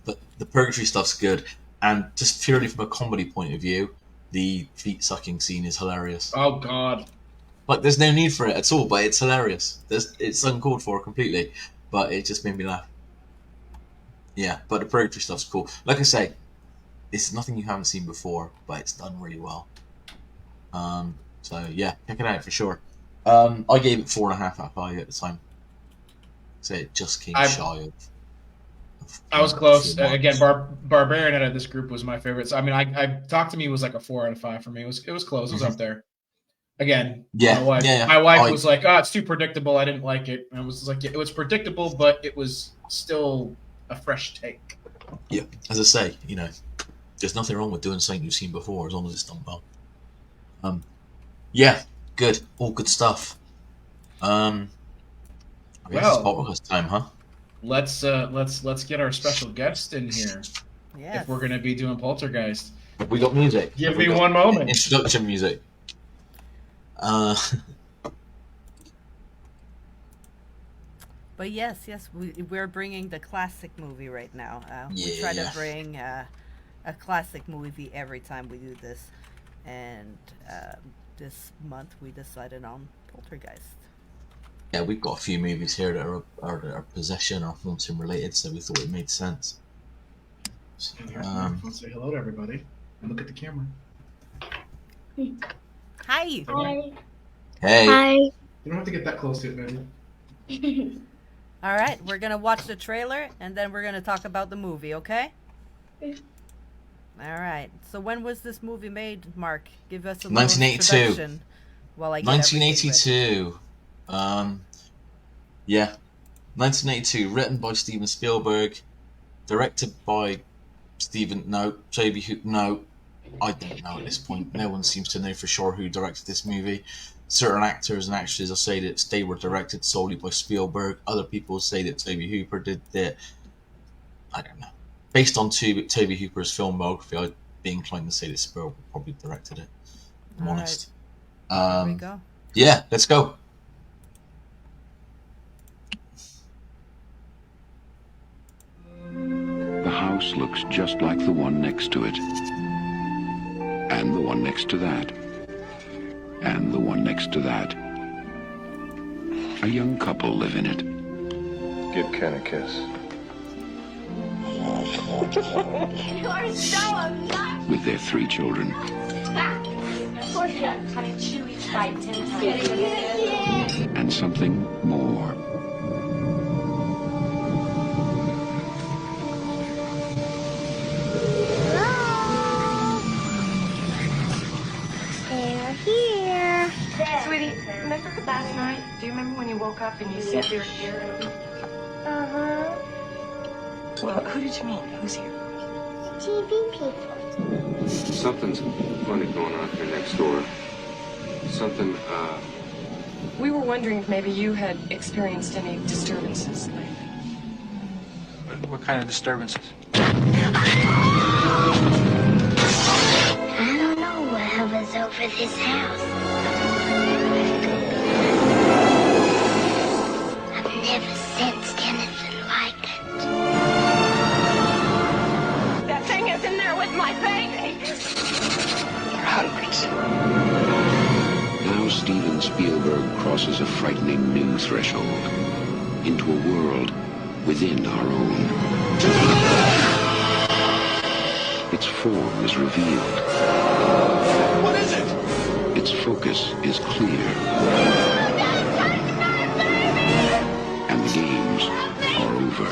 But the purgatory stuff's good, and just purely from a comedy point of view, the feet sucking scene is hilarious. Oh God. Like, there's no need for it at all, but it's hilarious. It's uncalled for completely, but it just made me laugh. Yeah, but the purgatory stuff's cool. Like I say, it's nothing you haven't seen before, but it's done really well. So yeah, check it out for sure. I gave it 4.5 out of 5 at the time. So it just came shy of. I was close. Again, Barbarian out of this group was my favorite. So, I mean, I Talk to Me was like a 4 out of 5 for me. It was close. It was up there. Again, my wife was like, "Oh, it's too predictable. I didn't like it." And I was like, it was predictable, but it was still a fresh take. Yeah, as I say, there's nothing wrong with doing something you've seen before as long as it's done well. Yeah, good, all good stuff. I guess it's podcast time, huh? Let's get our special guest in here. Yes. If we're gonna be doing Poltergeist, we got music. Give me one moment. Introduction music. But yes, we're bringing the classic movie right now. We try to bring a classic movie every time we do this, and this month we decided on Poltergeist. Yeah, we've got a few movies here that are possession or haunting related, so we thought it made sense. Say hello to everybody and look at the camera. Hi. Hi. Hey. Hi. You don't have to get that close to it, baby. All right, we're gonna watch the trailer and then we're gonna talk about the movie, okay? All right. So when was this movie made, Mark? Give us a little 1982. introduction while I get 1982. 1982. Written by Steven Spielberg, directed by Toby Hooper. No, I don't know at this point. No one seems to know for sure who directed this movie. Certain actors and actresses will say that they were directed solely by Spielberg. Other people say that Toby Hooper did it. I don't know. Based on Toby Hooper's filmography, I'd be inclined to say that Spielberg probably directed it. I'm honest. Right. Here we go. Yeah, let's go. The house looks just like the one next to it. And the one next to that. And the one next to that. A young couple live in it. Give Ken a kiss. You are so obnoxious. With their 3 children. Honey, chew each bite 10 times. And something more. They're here. Sweetie, remember last night? Do you remember when you woke up and you said they were here? Uh-huh. Well, who did you meet? Who's here? TV people. Something's funny going on here next door. Something, We were wondering if maybe you had experienced any disturbances lately. What kind of disturbances? I don't know what hovers over this house. I've never sensed anything like it. That thing is in there with my baby. They're hungry. Now Steven Spielberg crosses a frightening new threshold into a world within our own. Its form is revealed. What is it? Its focus is clear. And the games are over.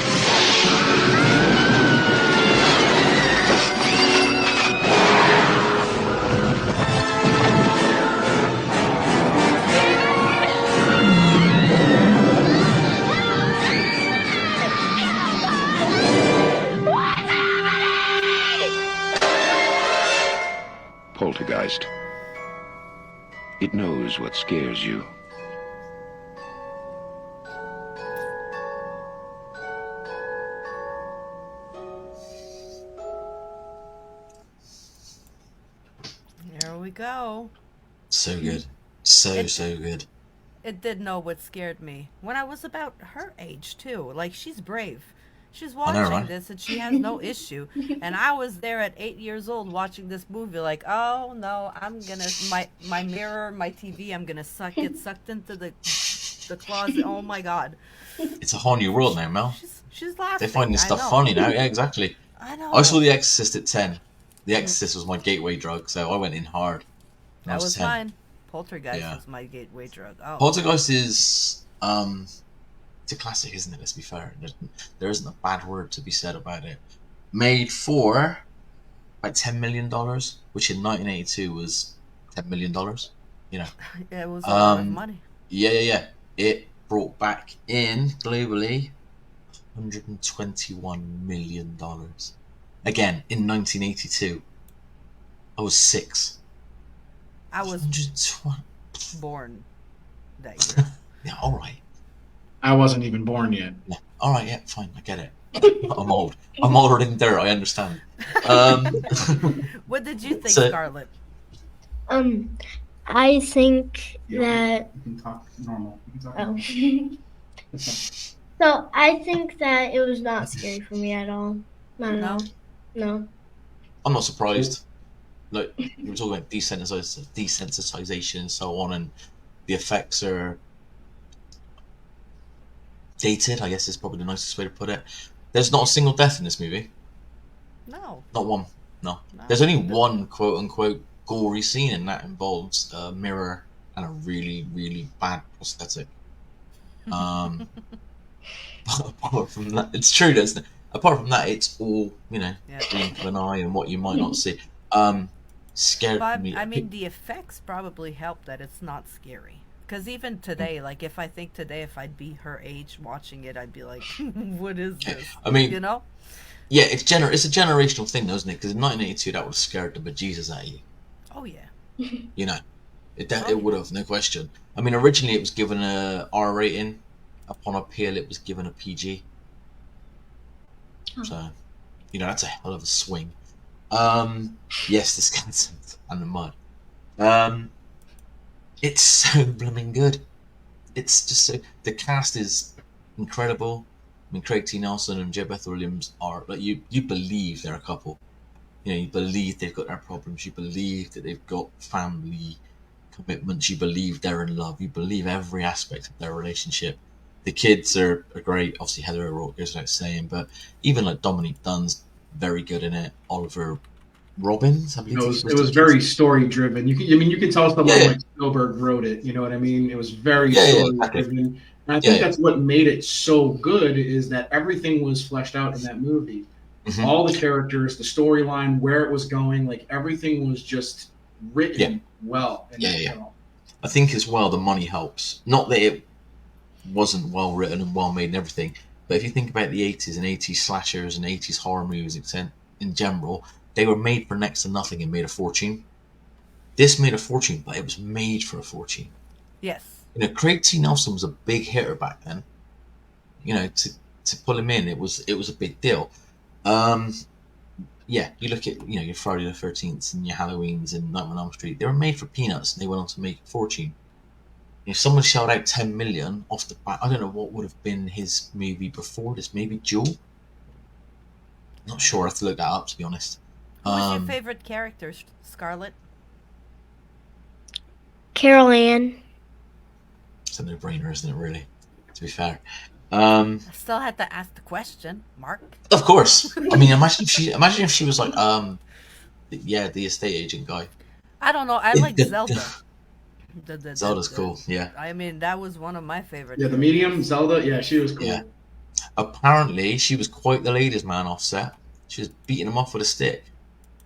It knows what scares you. There we go. So good. So good. It did know what scared me. When I was about her age, too. Like, she's brave. She's watching right? this and she has no issue. And I was there at 8 years old watching this movie like, oh, no, I'm going to, my mirror, my TV, I'm going to get sucked into the closet. Oh, my God. It's a whole new world now, Mel. She's laughing. They find this stuff funny now. Yeah, exactly. I know. I saw The Exorcist at 10. The Exorcist was my gateway drug, so I went in hard. That was 10. mine. Poltergeist was my gateway drug. Oh. Poltergeist is it's a classic, isn't it? Let's be fair. There isn't a bad word to be said about it. Made for like $10 million, which in 1982 was $10 million. You know. Yeah, it was a lot of money. Yeah. It brought back in globally $121 million. Again, in 1982, I was 6. I was 120. born that year. Yeah, all right. I wasn't even born yet. Yeah. All right, yeah, fine, I get it. I'm old. I'm older than dirt. I understand. What did you think, Scarlett? I think that. You can talk normal. So I think that it was not scary for me at all. Not at all. No. I'm not surprised. Like, we were talking about desensitization and so on, and the effects are dated, I guess is probably the nicest way to put it. There's not a single death in this movie. No. Not one. No. There's only one quote-unquote gory scene, and that involves a mirror and a really, really bad prosthetic. Apart from that, it's true, isn't it? Apart from that, it's all, blink of an eye and what you might not see. Scared me. I mean, the effects probably help that it's not scary. Because even today, like, if I think today, if I'd be her age watching it, I'd be like, what is this? I mean, Yeah, it's a generational thing, though, isn't it? Because in 1982, that would have scared the bejesus out of you. Oh, yeah. It would have, no question. I mean, originally it was given a R rating. Upon appeal, it was given a PG. Oh. So, that's a hell of a swing. Yes, the skeletons and the mud. It's so blooming good. It's just so... The cast is incredible. I mean, Craig T. Nelson and Joe Beth Williams are... Like, you believe they're a couple. You believe they've got their problems. You believe that they've got family commitments. You believe they're in love. You believe every aspect of their relationship. The kids are great. Obviously, Heather O'Rourke goes without saying, but even like Dominique Dunn's very good in it. Oliver Robbins, I believe. It was very story driven. You can tell someone like Spielberg wrote it. You know what I mean? It was very story driven. And I think that's what made it so good, is that everything was fleshed out in that movie. Mm-hmm. All the characters, the storyline, where it was going, like everything was just written well. I think as well the money helps. Not that it wasn't well written and well made and everything, but if you think about the 80s and 80s slashers and 80s horror movies in general, they were made for next to nothing and made a fortune. This made a fortune, but it was made for a fortune. Yes. Craig T. Nelson was a big hitter back then. To pull him in, it was a big deal. You look at your Friday the 13th and your Halloweens and Nightmare on Elm Street. They were made for peanuts, and they went on to make a fortune. If someone shelled out 10 million off the bat, I don't know what would have been his movie before this. Maybe Jewel. Not sure. I have to look that up, to be honest. Who was your favorite character, Scarlett? Carol Ann. It's a no-brainer, isn't it? Really, to be fair. I still had to ask the question, Mark. Of course. I mean, imagine if she was like, the estate agent guy. I don't know. I like Zelda. Zelda's cool. Yeah. I mean, that was one of my favorites. Yeah, the medium Zelda. Yeah, she was cool. Yeah. Apparently, she was quite the ladies' man off set. She was beating him off with a stick.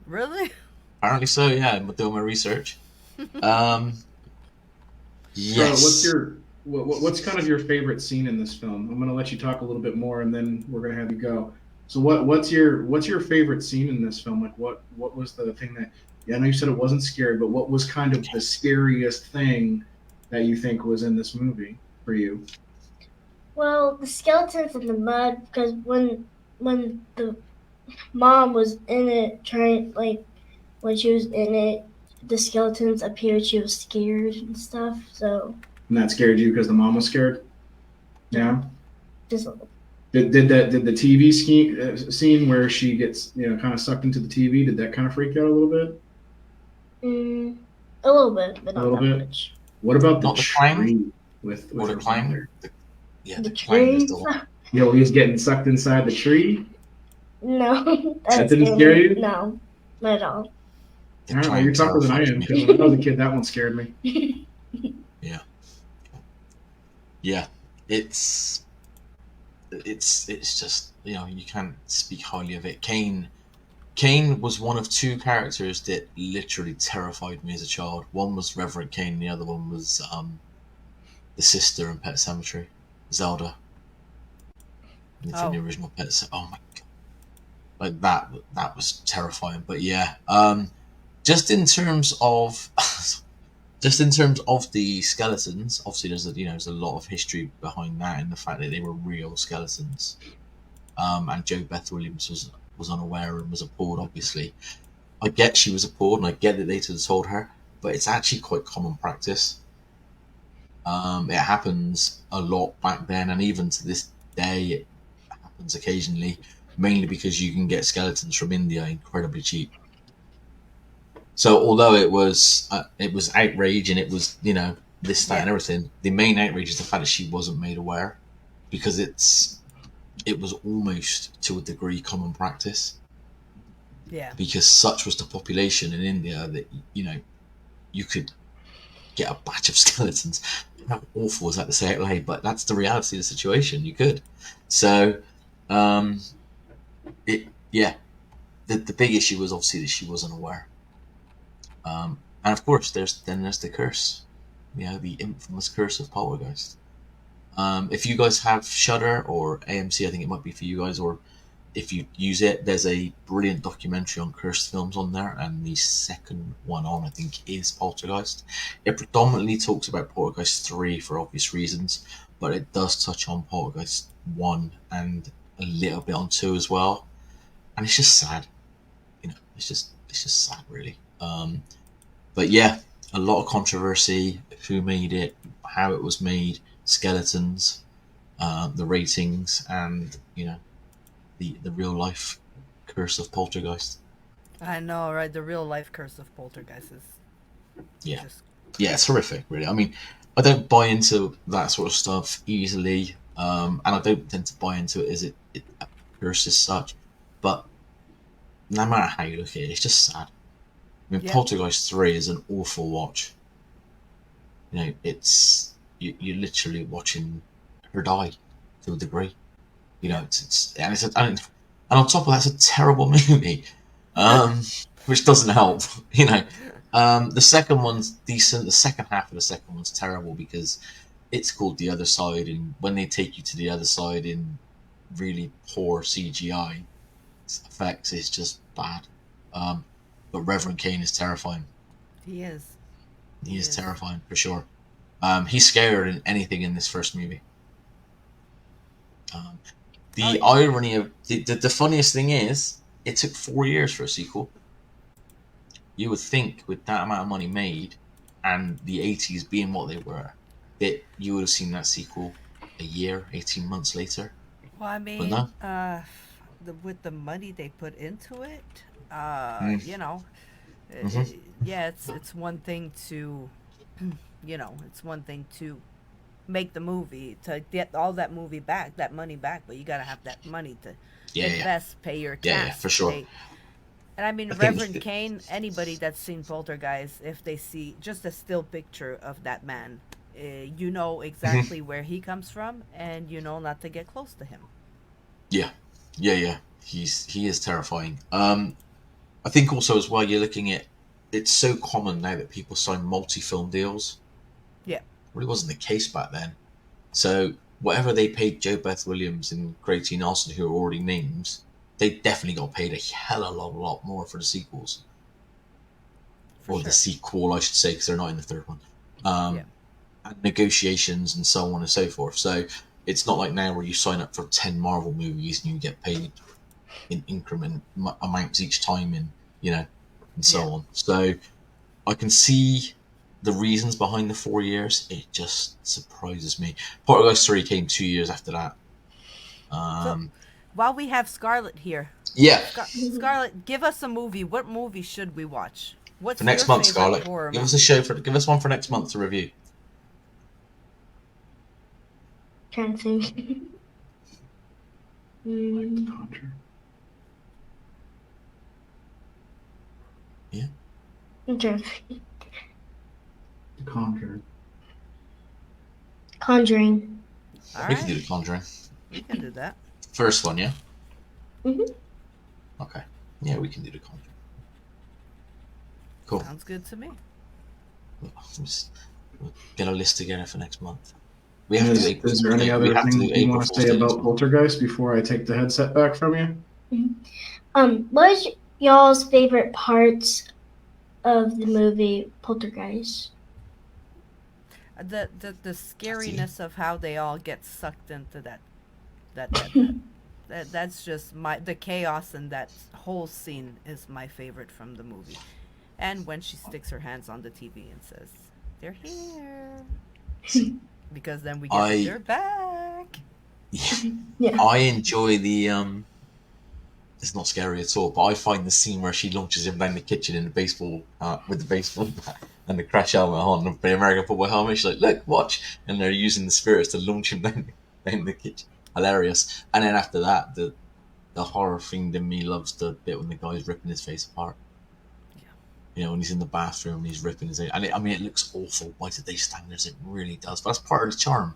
Really? Apparently so. Yeah, I'm doing my research. Yes. So what's kind of your favorite scene in this film? I'm going to let you talk a little bit more, and then we're going to have you go. So what's your favorite scene in this film? Like what was the thing that I know you said it wasn't scary, but what was kind of the scariest thing that you think was in this movie for you? Well, the skeletons in the mud, because when the mom was in it, when she was in it, the skeletons appeared. She was scared and stuff. So. And that scared you because the mom was scared? Yeah. Just a little. Did the TV scene where she gets kind of sucked into the TV? Did that kind of freak you out a little bit? A little bit, but A not little that bit. much. What about Not the the climb? tree with Or the her climb? father? The climb is the one. He's getting sucked inside the tree. No, That didn't scare you? No, not at all. I don't know. You're tougher than I am because when I was a kid, that one scared me. Yeah. Yeah. It's just, you can't speak highly of it. Cain was one of two characters that literally terrified me as a child. One was Reverend Cain, the other one was the sister in Pet Sematary, Zelda. From the original Pet Sematary. Oh my god. Like that was terrifying. But yeah, just in terms of the skeletons, obviously there's a lot of history behind that, and the fact that they were real skeletons. And Jo Beth Williams was unaware and was appalled. Obviously, I get she was appalled, and I get that they told her, but it's actually quite common practice. It happens a lot back then, and even to this day, it happens occasionally. Mainly because you can get skeletons from India incredibly cheap. So although it was outrage and it was this, that, and everything, the main outrage is the fact that she wasn't made aware, because it was almost to a degree common practice. Yeah. Because such was the population in India that you could get a batch of skeletons. How awful is that to say out loud? But that's the reality of the situation. You could. So. The big issue was obviously that she wasn't aware, and of course there's the curse, the infamous curse of Poltergeist. If you guys have Shudder or AMC, I think it might be for you guys, or if you use it, there's a brilliant documentary on cursed films on there, and the second one on, I think, is Poltergeist. It predominantly talks about Poltergeist 3 for obvious reasons, but it does touch on Poltergeist 1 and a little bit on 2 as well. And it's just sad, it's just sad, really. But yeah, a lot of controversy, who made it, how it was made, skeletons, the ratings, and the real life curse of Poltergeist. I know, right? The real life curse of Poltergeist is yeah, it's horrific, really. I mean, I don't buy into that sort of stuff easily, and I don't tend to buy into it as it curse as such. But no matter how you look at it, it's just sad. I mean, Poltergeist 3 is an awful watch. It's you're literally watching her die to a degree. And on top of that, it's a terrible movie, which doesn't help. The second one's decent. The second half of the second one's terrible because it's called The Other Side, and when they take you to the other side in really poor CGI effects, it's just bad. But Reverend Cain is terrifying. He is. He is terrifying for sure. He's scarier than anything in this first movie. The irony of the funniest thing is, it took 4 years for a sequel. You would think with that amount of money made, and the 80s being what they were, that you would have seen that sequel a year, 18 months later. Well, I mean, no. With the money they put into it, it's one thing to, it's one thing to make the movie, to get all that money back, but you gotta have that money to invest, pay your cast. Yeah, for sure. And I mean, Reverend Cain, anybody that's seen Poltergeist, if they see just a still picture of that man, you know exactly where he comes from, and you know not to get close to him. Yeah. He is terrifying. I think also as well, you're looking at, it's so common now that people sign multi-film deals. Yeah. It really wasn't the case back then. So whatever they paid Jo Beth Williams and Craig T. Nelson, who are already names, they definitely got paid a hell of a lot more for the sequels. or the sequel, I should say, because they're not in the third one. And negotiations and so on and so forth. So it's not like now where you sign up for 10 Marvel movies and you get paid in increment amounts each time, and and so on. So I can see the reasons behind the 4 years. It just surprises me. Poltergeist 3 came 2 years after that. So, while we have Scarlett here, Scarlett, give us a movie. What movie should we watch? What's for next your month, favorite Scarlett? horror Give movie? us a show give us one for next month to review. Trying to think. Yeah. I'm trying to think. The Conjuring. Conjuring. We can do The Conjuring. We can do that. First one, yeah? Mhm. Okay. Yeah, we can do The Conjuring. Cool. Sounds good to me. We'll get a list together for next month. We have to do April. Is there any other thing you want to say about Poltergeist before I take the headset back from you? What is y'all's favorite parts of the movie Poltergeist? The scariness of how they all get sucked into that's just the chaos in that whole scene is my favorite from the movie. And when she sticks her hands on the TV and says, "They're here," because then we get they're back. Yeah. I enjoy the it's not scary at all, but I find the scene where she launches him down the kitchen in the baseball with the baseball bat and the crash helmet on, the American football helmet. She's like, "Look, watch," and they're using the spirits to launch him down the kitchen. Hilarious. And then after that, the horror fiend in me loves the bit when the guy's ripping his face apart. When he's in the bathroom and he's ripping his... And it looks awful by today's standards. It really does. But that's part of the charm.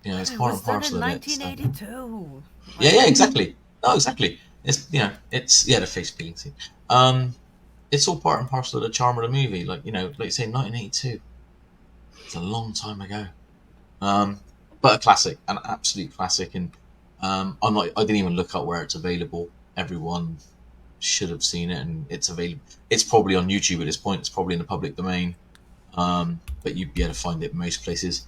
It's part and parcel of it. 1982. Yeah, exactly. No, exactly. It's the face peeling scene. It's all part and parcel of the charm of the movie. Like you say, 1982. It's a long time ago. But a classic, an absolute classic. And I didn't even look up where it's available. Everyone should have seen it, and it's available. It's probably on YouTube at this point. It's probably in the public domain, but you'd be able to find it in most places.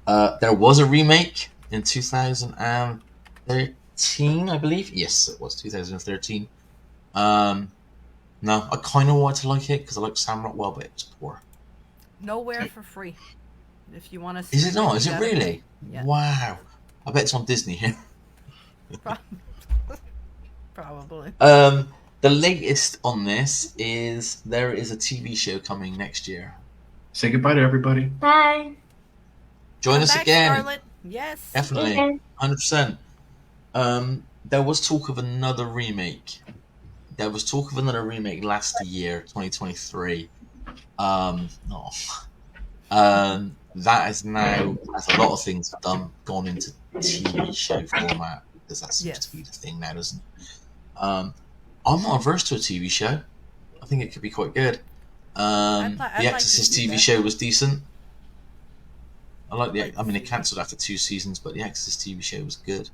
There was a remake in 2013, I believe. Yes, it was 2013. No, I kind of wanted to like it because I like Sam Rockwell, but it was poor. Nowhere for free. If you want to see Is it not? Is it really? Yeah. Wow. I bet it's on Disney here. Probably. The latest on this is there is a TV show coming next year. Say goodbye to everybody. Bye. Join us again. Scarlett. Yes. Definitely. Okay. 100%. There was talk of another remake. Last year, 2023. That is now, as a lot of things have gone into TV show format, because that seems to be the thing now, doesn't it? I'm not averse to a TV show. I think it could be quite good. The Exorcist TV show was decent. They cancelled after 2 seasons, but the Exorcist TV show was good.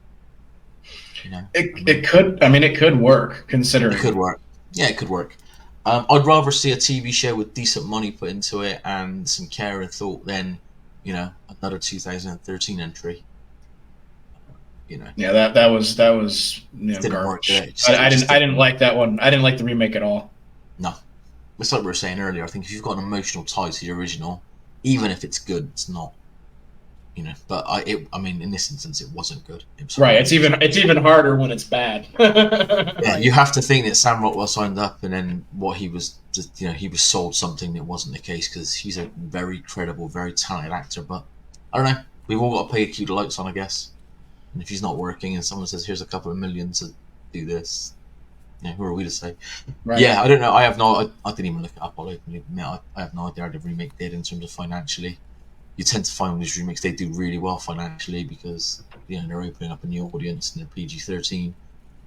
It could work, considering. It could work. Yeah, it could work. I'd rather see a TV show with decent money put into it and some care and thought than, another 2013 entry. Yeah, that was garbage. I didn't like that one. I didn't like the remake at all. No, it's like we were saying earlier. I think if you've got an emotional tie to the original, even if it's good, it's not. But in this instance, it wasn't good. Right. It's even harder when it's bad. Yeah, you have to think that Sam Rockwell signed up, and then he was he was sold something that wasn't the case, because he's a very credible, very talented actor. But I don't know. We've all got to pay to keep the lights on, I guess. And if he's not working, and someone says, "Here's a couple of million to do this," who are we to say? Right. Yeah, I don't know. I didn't even look it up. I'll openly admit I have no idea how the remake did in terms of financially. You tend to find with these remakes they do really well financially because they're opening up a new audience and they're PG-13,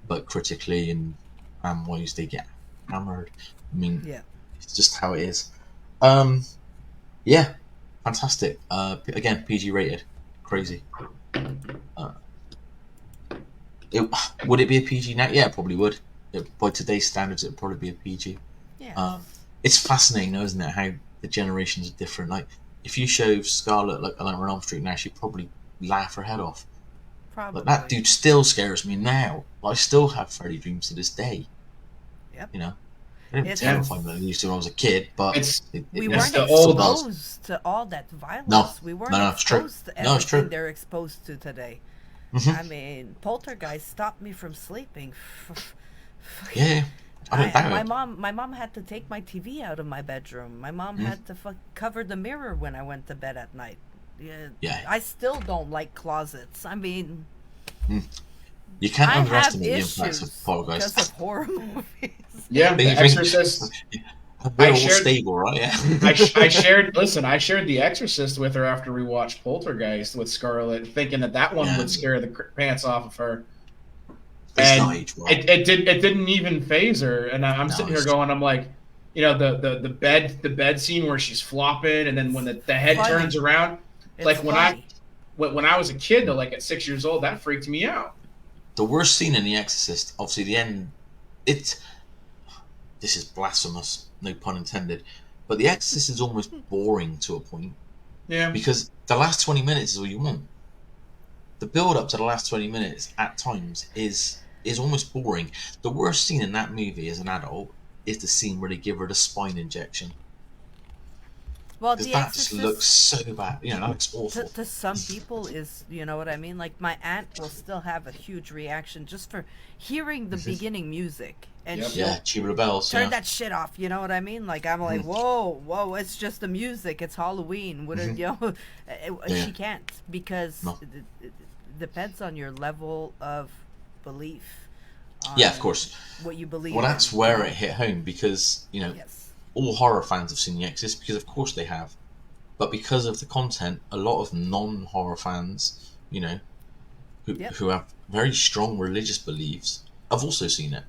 but critically and wise they get hammered. It's just how it is. Fantastic. Again, PG rated. Crazy. Would it be a PG now? Yeah, it probably would. By today's standards, it'd probably be a PG. Yeah. it's fascinating, though, isn't it? How the generations are different. Like, if you show Scarlett like on Elm Street now, she'd probably laugh her head off. Probably. But that dude still scares me now. I still have Freddy dreams to this day. Yep. You know, I didn't terrify me like I used to when I was a kid, but we weren't old exposed to all that violence. No, we weren't no, it's true. exposed to No, it's true. everything they're exposed to today. Mhm. I mean, Poltergeist stopped me from sleeping. Yeah, I don't doubt it. My mom had to take my TV out of my bedroom. My mom had to cover the mirror when I went to bed at night. Yeah. I still don't like closets. I mean, you can't I underestimate have the impacts of issues Poltergeist. because of horror movies. Yeah, The Exorcist. We're all stable, right? Yeah. I shared The Exorcist with her after we watched Poltergeist with Scarlett, thinking that one would scare the pants off of her. And it didn't even phase her. And I'm sitting here going, I'm like, you know, the bed scene where she's flopping, and then when the head turns around, like when I was a kid, though, like at 6 years old, that freaked me out. The worst scene in The Exorcist, obviously the end. This is blasphemous, no pun intended, but The Exorcist is almost boring to a point. Yeah. Because the last 20 minutes is all you want. The build up to the last 20 minutes at times is almost boring. The worst scene in that movie as an adult is the scene where they give her the spine injection. Well, because The that Exorcist just looks so bad. You know, that looks awful. To some people is, you know what I mean? Like, my aunt will still have a huge reaction just for hearing the beginning music. And yeah, Tubular Bells. Turn that shit off, you know what I mean? Like, I'm like, whoa, it's just the music. It's Halloween. Wouldn't you know? She can't, because it depends on your level of belief. Yeah, of course. What you believe. Well, that's where it hit home, because, you know, all horror fans have seen The Exorcist, because of course they have. But because of the content, a lot of non-horror fans, you know, who have very strong religious beliefs, have also seen it.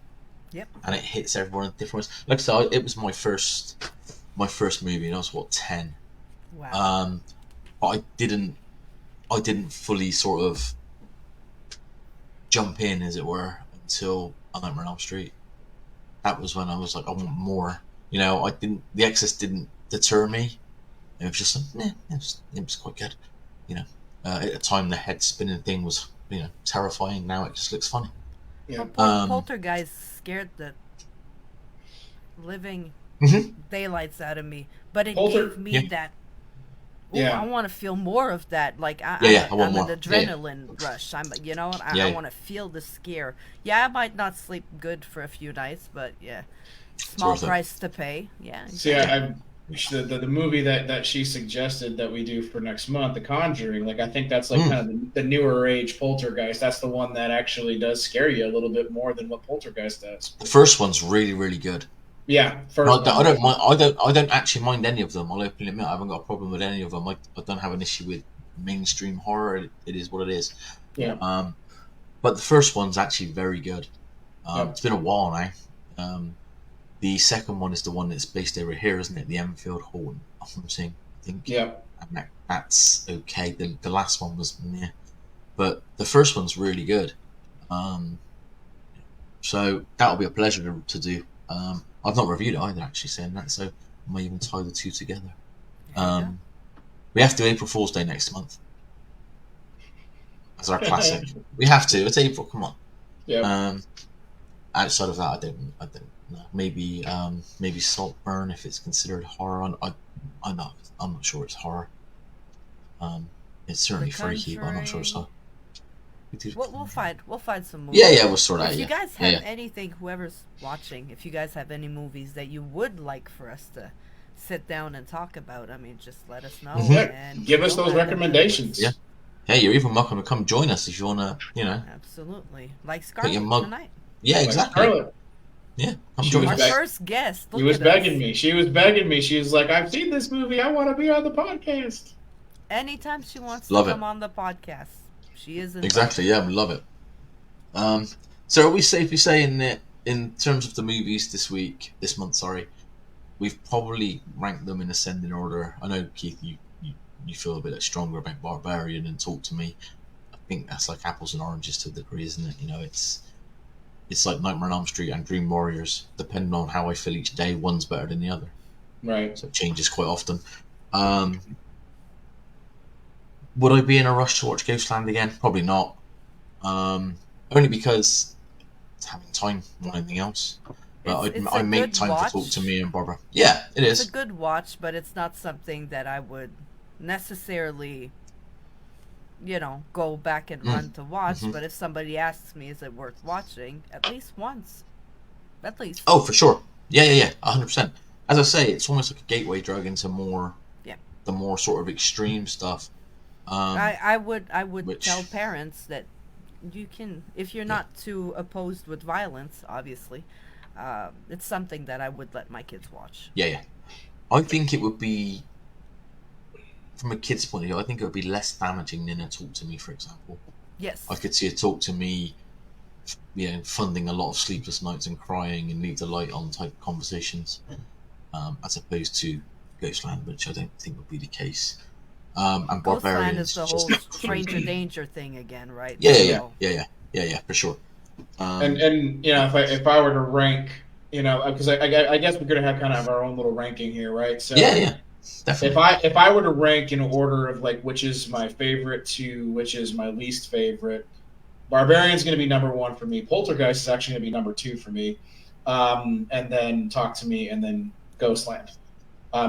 Yep. And it hits everyone in different ways. Like I said, it was my first movie, and I was 10. Wow. But I didn't fully sort of jump in, as it were, until Nightmare on Elm Street. That was when I was like, I want more. You know, The Exorcist didn't deter me. It was just like, it was quite good. You know, at the time the head spinning thing was, you know, terrifying. Now it just looks funny. Yeah. Poltergeist scared the living daylights out of me, but it gave me that. I want to feel more of that. Like I'm an adrenaline rush. I want to feel the scare. Yeah, I might not sleep good for a few nights, but small price to pay. Yeah. See, the movie that she suggested that we do for next month, The Conjuring, like I think that's like kind of the newer age Poltergeist. That's the one that actually does scare you a little bit more than what Poltergeist does. The first one's really, really good. Yeah, I don't mind. I don't actually mind any of them. I'll openly admit I haven't got a problem with any of them. I don't have an issue with mainstream horror. It is what it is. Yeah. But the first one's actually very good. It's been a while now. The second one is the one that's based over here, isn't it? The Enfield Hall, I think. Yeah. And that's okay. The last one was meh. But the first one's really good. So that'll be a pleasure to do. I've not reviewed it either, actually, saying that, so I might even tie the two together. We have to do April Fool's Day next month. That's our classic. We have to. It's April. Come on. Yeah. Outside of that, I don't know. Maybe Saltburn, if it's considered horror. I'm not sure it's horror. It's certainly freaky, but I'm not sure it's horror. We'll find some movies. Yeah, we'll sort out. If you guys have anything, whoever's watching, if you guys have any movies that you would like for us to sit down and talk about, I mean, just let us know and give us those recommendations. Yeah. Hey, you're even welcome to come join us if you want to, you know. Absolutely. Like Scarlett tonight. Yeah, exactly. Like yeah, come join us. Our first guest. She was begging me. She was begging me. She was like, I've seen this movie. I want to be on the podcast. Anytime she wants to come on the podcast, she is invited. Exactly, yeah, we love it. So are we safely saying that in terms of the movies this month, we've probably ranked them in ascending order? I know, Keith, you feel a bit stronger about Barbarian and Talk to Me. I think that's like apples and oranges to a degree, isn't it? You know, it's like Nightmare on Elm Street and Dream Warriors. Depending on how I feel each day, one's better than the other. Right. So it changes quite often. Would I be in a rush to watch Ghostland again? Probably not. Only because it's having time more than anything else. But It's I a make good time to talk to watch. me and Barbara. Yeah, it It's a is. good watch, but it's not something that I would necessarily, go back and run to watch. But if somebody asks me, is it worth watching? At least once. At least. Oh, for sure. Yeah. 100%. As I say, it's almost like a gateway drug into the more sort of extreme stuff. I would tell parents that you can, if you're not too opposed with violence, obviously, it's something that I would let my kids watch. Yeah. I think it would be, from a kid's point of view, I think it would be less damaging than a Talk to Me, for example. Yes. I could see a Talk to Me, funding a lot of sleepless nights and crying and leave the light on type conversations, as opposed to Ghostland, which I don't think would be the case. And Barbarian is the whole stranger danger thing again, right? Yeah, for sure. And if I were to rank, because I guess we're gonna have kind of our own little ranking here, right? So yeah, definitely. If I were to rank in order of like which is my favorite to which is my least favorite, Barbarian's going to be number 1 for me. Poltergeist is actually going to be number 2 for me, and then Talk to Me, and then Ghostland.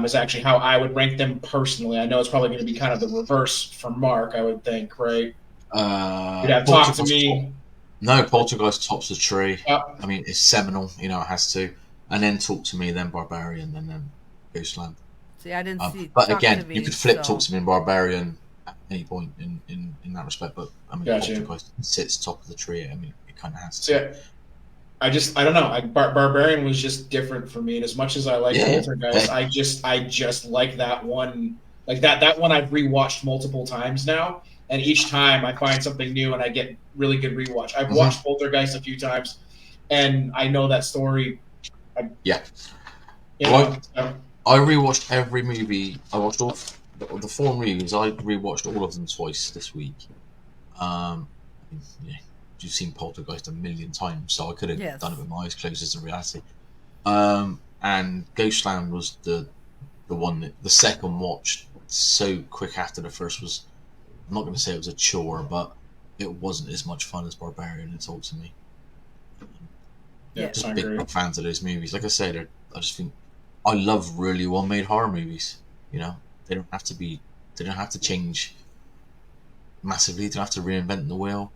Is actually how I would rank them personally. I know it's probably going to be kind of the reverse for Mark, I would think, right? You'd have Talk to Me. No, Poltergeist tops the tree. I mean, it's seminal, it has to. And then Talk to Me, then Barbarian, and then Ghostland. See, I didn't see. But again, you could flip Talk to Me and Barbarian at any point in that respect. But I mean, Poltergeist sits top of the tree. I mean, it kind of has to. Yeah. I don't know. Barbarian was just different for me, and as much as I like Poltergeist, I just like that one. Like that one I've rewatched multiple times now, and each time I find something new, and I get really good rewatch. I've watched Poltergeist a few times, and I know that story. I rewatched every movie. I watched all the 4 movies. I rewatched all of them twice this week. You've seen Poltergeist a million times, so I could have done it with my eyes closed as a reality. And Ghostland was the one that the second watch so quick after the first was. I'm not going to say it was a chore, but it wasn't as much fun as Barbarian. It Talk to Me. Just big fans of those movies. Like I said, I just think I love really well-made horror movies. They don't have to be. They don't have to change massively. They don't have to reinvent the wheel.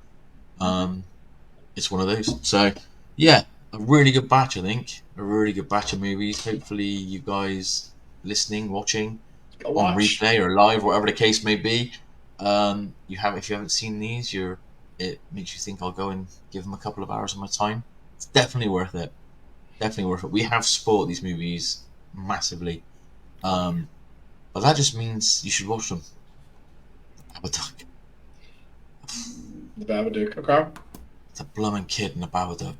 It's one of those. So, yeah, a really good batch, I think. A really good batch of movies. Hopefully, you guys listening, watching on replay or live, whatever the case may be, if you haven't seen these, it makes you think I'll go and give them a couple of hours of my time. It's definitely worth it. Definitely worth it. We have spoiled these movies massively, but that just means you should watch them. The Babadook. Okay. The blooming kid in the Babadook.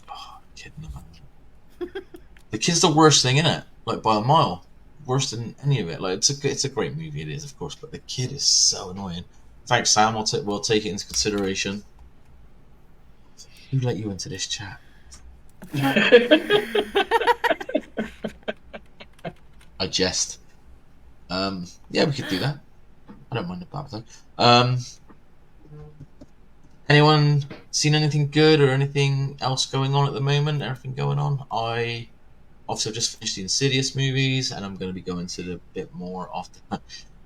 Oh, kid in the Babadook. The kid's the worst thing in it, like by a mile. Worse than any of it. Like it's a great movie, it is, of course, but the kid is so annoying. Thanks, Sam. We'll take it into consideration. Who let you into this chat? I jest. Yeah, we could do that. I don't mind the Babadook. Anyone seen anything good or anything else going on at the moment? Everything going on? I obviously just finished the Insidious movies, and I'm going to be going to the bit more of the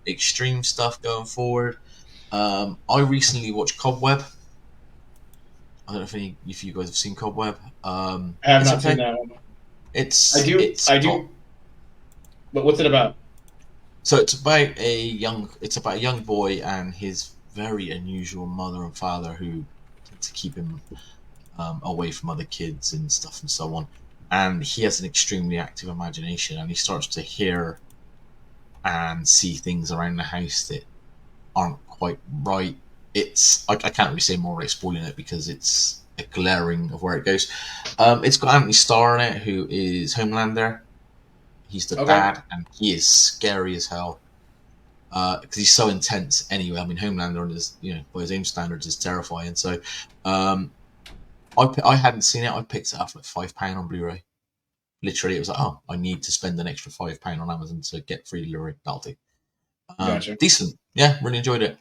extreme stuff going forward. I recently watched Cobweb. I don't know if you guys have seen Cobweb. I have not seen that one. I do. But what's it about? So it's about a young boy and his very unusual mother and father who tend to keep him away from other kids and stuff and so on. And he has an extremely active imagination, and he starts to hear and see things around the house that aren't quite right. I can't really say more without spoiling it because it's a glaring of where it goes. It's got Anthony Starr in it, who is Homelander. He's the dad, and he is scary as hell because he's so intense. Anyway, I mean, Homelander is, by his own standards, is terrifying. So, I hadn't seen it. I picked it up for like £5 on Blu-ray. Literally, it was like, oh, I need to spend an extra £5 on Amazon to get free Blu-ray. That'll do. Gotcha. Decent. Yeah, really enjoyed it.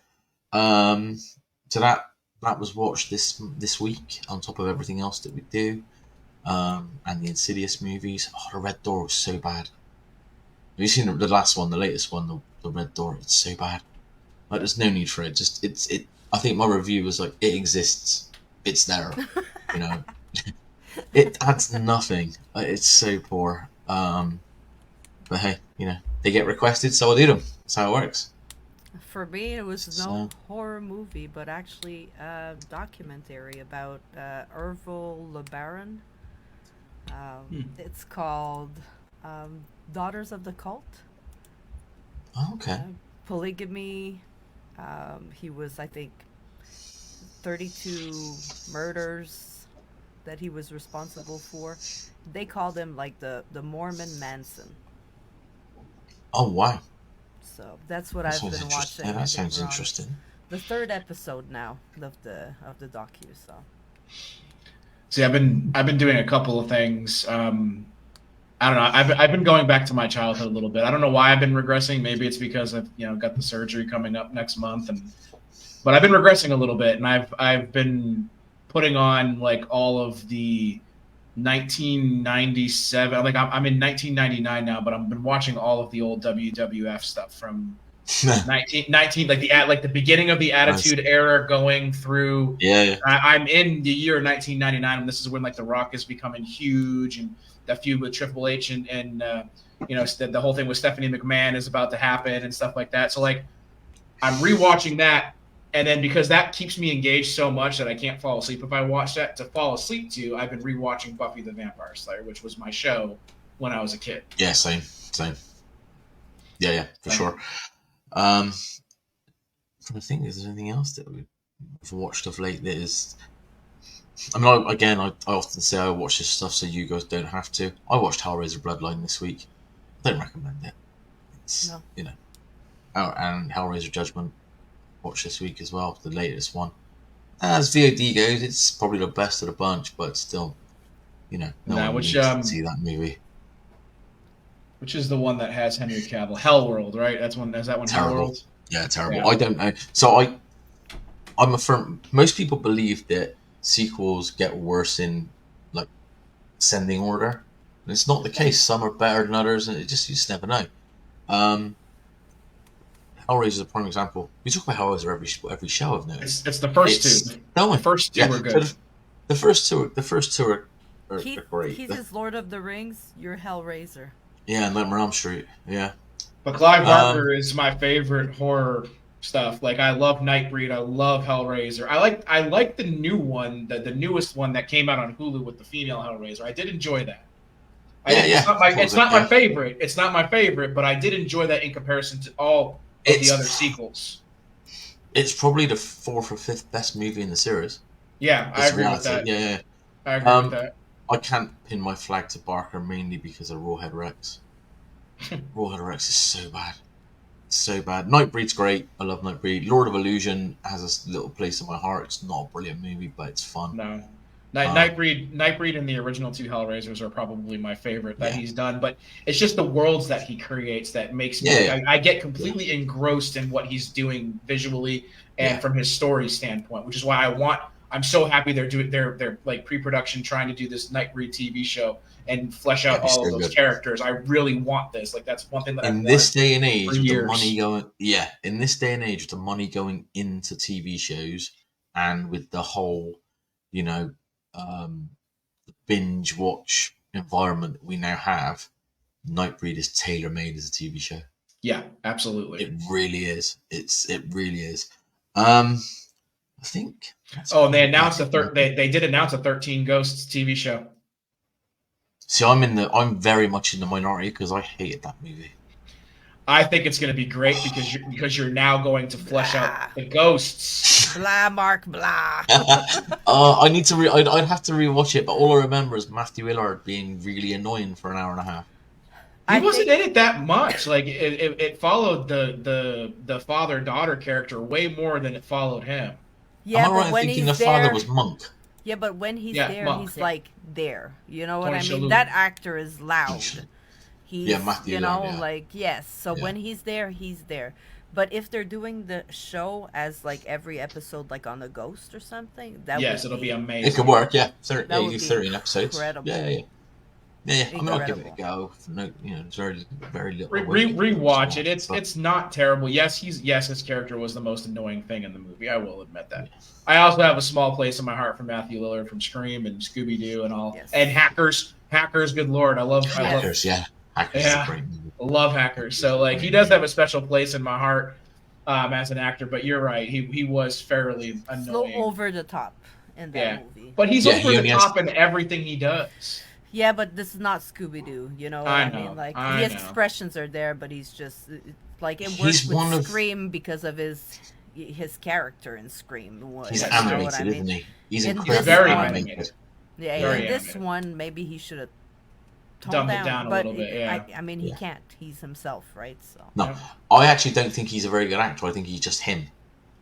So that was watched this week on top of everything else that we do. And the Insidious movies. Oh, the Red Door was so bad. Have you seen the last one, the latest one, the Red Door? It's so bad. Like, there's no need for it. Just it. I think my review was like, it exists. It's there. You know, it adds nothing. It's so poor. But hey, you know, they get requested, so I do them. That's how it works. For me, it was no horror movie, but actually a documentary about Ervil LeBaron. It's called Daughters of the Cult. Oh, okay. Polygamy. He was, I think, 32 murders that he was responsible for. They called him like the Mormon Manson. Oh, wow. So that's what I've been watching. Yeah, that sounds interesting. The third episode now of the docu. So. See, I've been doing a couple of things. I don't know. I've been going back to my childhood a little bit. I don't know why I've been regressing. Maybe it's because I've got the surgery coming up next month, but I've been regressing a little bit, and I've been putting on like all of the 1997. Like I'm in 1999 now, but I've been watching all of the old WWF stuff from 19 like the beginning of the Attitude Era going through. Yeah. I'm in the year 1999, and this is when like The Rock is becoming huge, and the feud with Triple H and the whole thing with Stephanie McMahon is about to happen and stuff like that. So like I'm rewatching that. And then because that keeps me engaged so much that I can't fall asleep if I watch that, to fall asleep to, I've been rewatching Buffy the Vampire Slayer, which was my show when I was a kid. Yeah, same. Yeah, for sure. I'm trying to think, is there anything else that we've watched of late that is... I mean, I often say I watch this stuff so you guys don't have to. I watched Hellraiser Bloodline this week. Don't recommend it. It's, and Hellraiser Judgment. Watch this week as well, the latest one. As VOD goes, it's probably the best of the bunch, but still, no one needs to see that movie. Which is the one that has Henry Cavill? Hellworld, right? Is that one terrible. Hellworld? Yeah, terrible. Yeah. I don't know. So I'm a firm. Most people believe that sequels get worse in like sending order. And it's not the case. Some are better than others, and you just never know. Hellraiser is a prime example. We talk about Hellraiser every show I've noticed. It's the first two. No, the first two were good. So the first two are great. He's his Lord of the Rings. You're Hellraiser. Yeah, and Nightmare on Elm Street. Yeah. But Clive Barker is my favorite horror stuff. Like I love Nightbreed. I love Hellraiser. I like the new one, the newest one that came out on Hulu with the female Hellraiser. I did enjoy that. It's not my favorite. It's not my favorite, but I did enjoy that in comparison to all the other sequels. It's probably the 4th or 5th best movie in the series. Yeah, I agree with that. Yeah. I agree with that. I can't pin my flag to Barker mainly because of Rawhead Rex. Rawhead Rex is so bad. So bad. Nightbreed's great. I love Nightbreed. Lord of Illusion has a little place in my heart. It's not a brilliant movie, but it's fun. No. Nightbreed and the original two Hellraisers are probably my favorite that he's done, but it's just the worlds that he creates that makes me. I get completely engrossed in what he's doing visually and from his story standpoint, which is why I'm so happy they're like pre-production trying to do this Nightbreed TV show and flesh out all of those characters. I really want this. Like that's one thing that in this day and age, with the money going, in this day and age, with the money going into TV shows and with the whole, binge watch environment that we now have, Nightbreed is tailor made as a TV show. Yeah, absolutely. It really is. It really is. I think. And they announced they did announce a 13 Ghosts TV show. See, I'm very much in the minority because I hated that movie. I think it's going to be great because you're now going to flesh out the ghosts. Blah, Mark, blah. I need to. I'd have to rewatch it, but all I remember is Matthew Willard being really annoying for an hour and a half. He wasn't in it that much. Like it followed the father-daughter character way more than it followed him. Yeah, Am I right in thinking the father was Monk? Yeah, but when he's Yeah, there, Monk, he's yeah. like there. You know what Tony I mean? Shalhoub. That actor is loud. He's, Yeah, Matthew you know, Lillard, yeah. like, yes. So Yeah. when he's there, he's there. But if they're doing the show as like every episode, like on a Ghost or something, that Yes, would it'll be It amazing. could work, yeah. That would You be 13 episodes. incredible. Yeah. I mean, I'll give it a Incredible. go. No, there's very little. Rewatch it. It's not terrible. Yes, his character was the most annoying thing in the movie. I will admit that. I also have a small place in my heart for Matthew Lillard from Scream and Scooby Doo and all. Yes. And Hackers. Good lord, I love Hackers, yeah. Hackers is a great movie. I love Hackers. So like he does have a special place in my heart as an actor. But you're right, he was fairly So annoying. over the top in that movie. But he's Yeah, over he the only has- top in everything he does. Yeah, but this is not Scooby Doo. You know what I I know, mean? Like I his know. expressions are there, but he's just like it He's works one with of- Scream because of his character in Scream. He's You know what animated, I mean? isn't he? He's In incredibly this Very one- animated. Yeah, Very in this animated. one, maybe he should have toned Dumbed it down, down a but little bit, yeah. I mean, he can't. He's himself, right? So No, I actually don't think he's a very good actor. I think he's just him.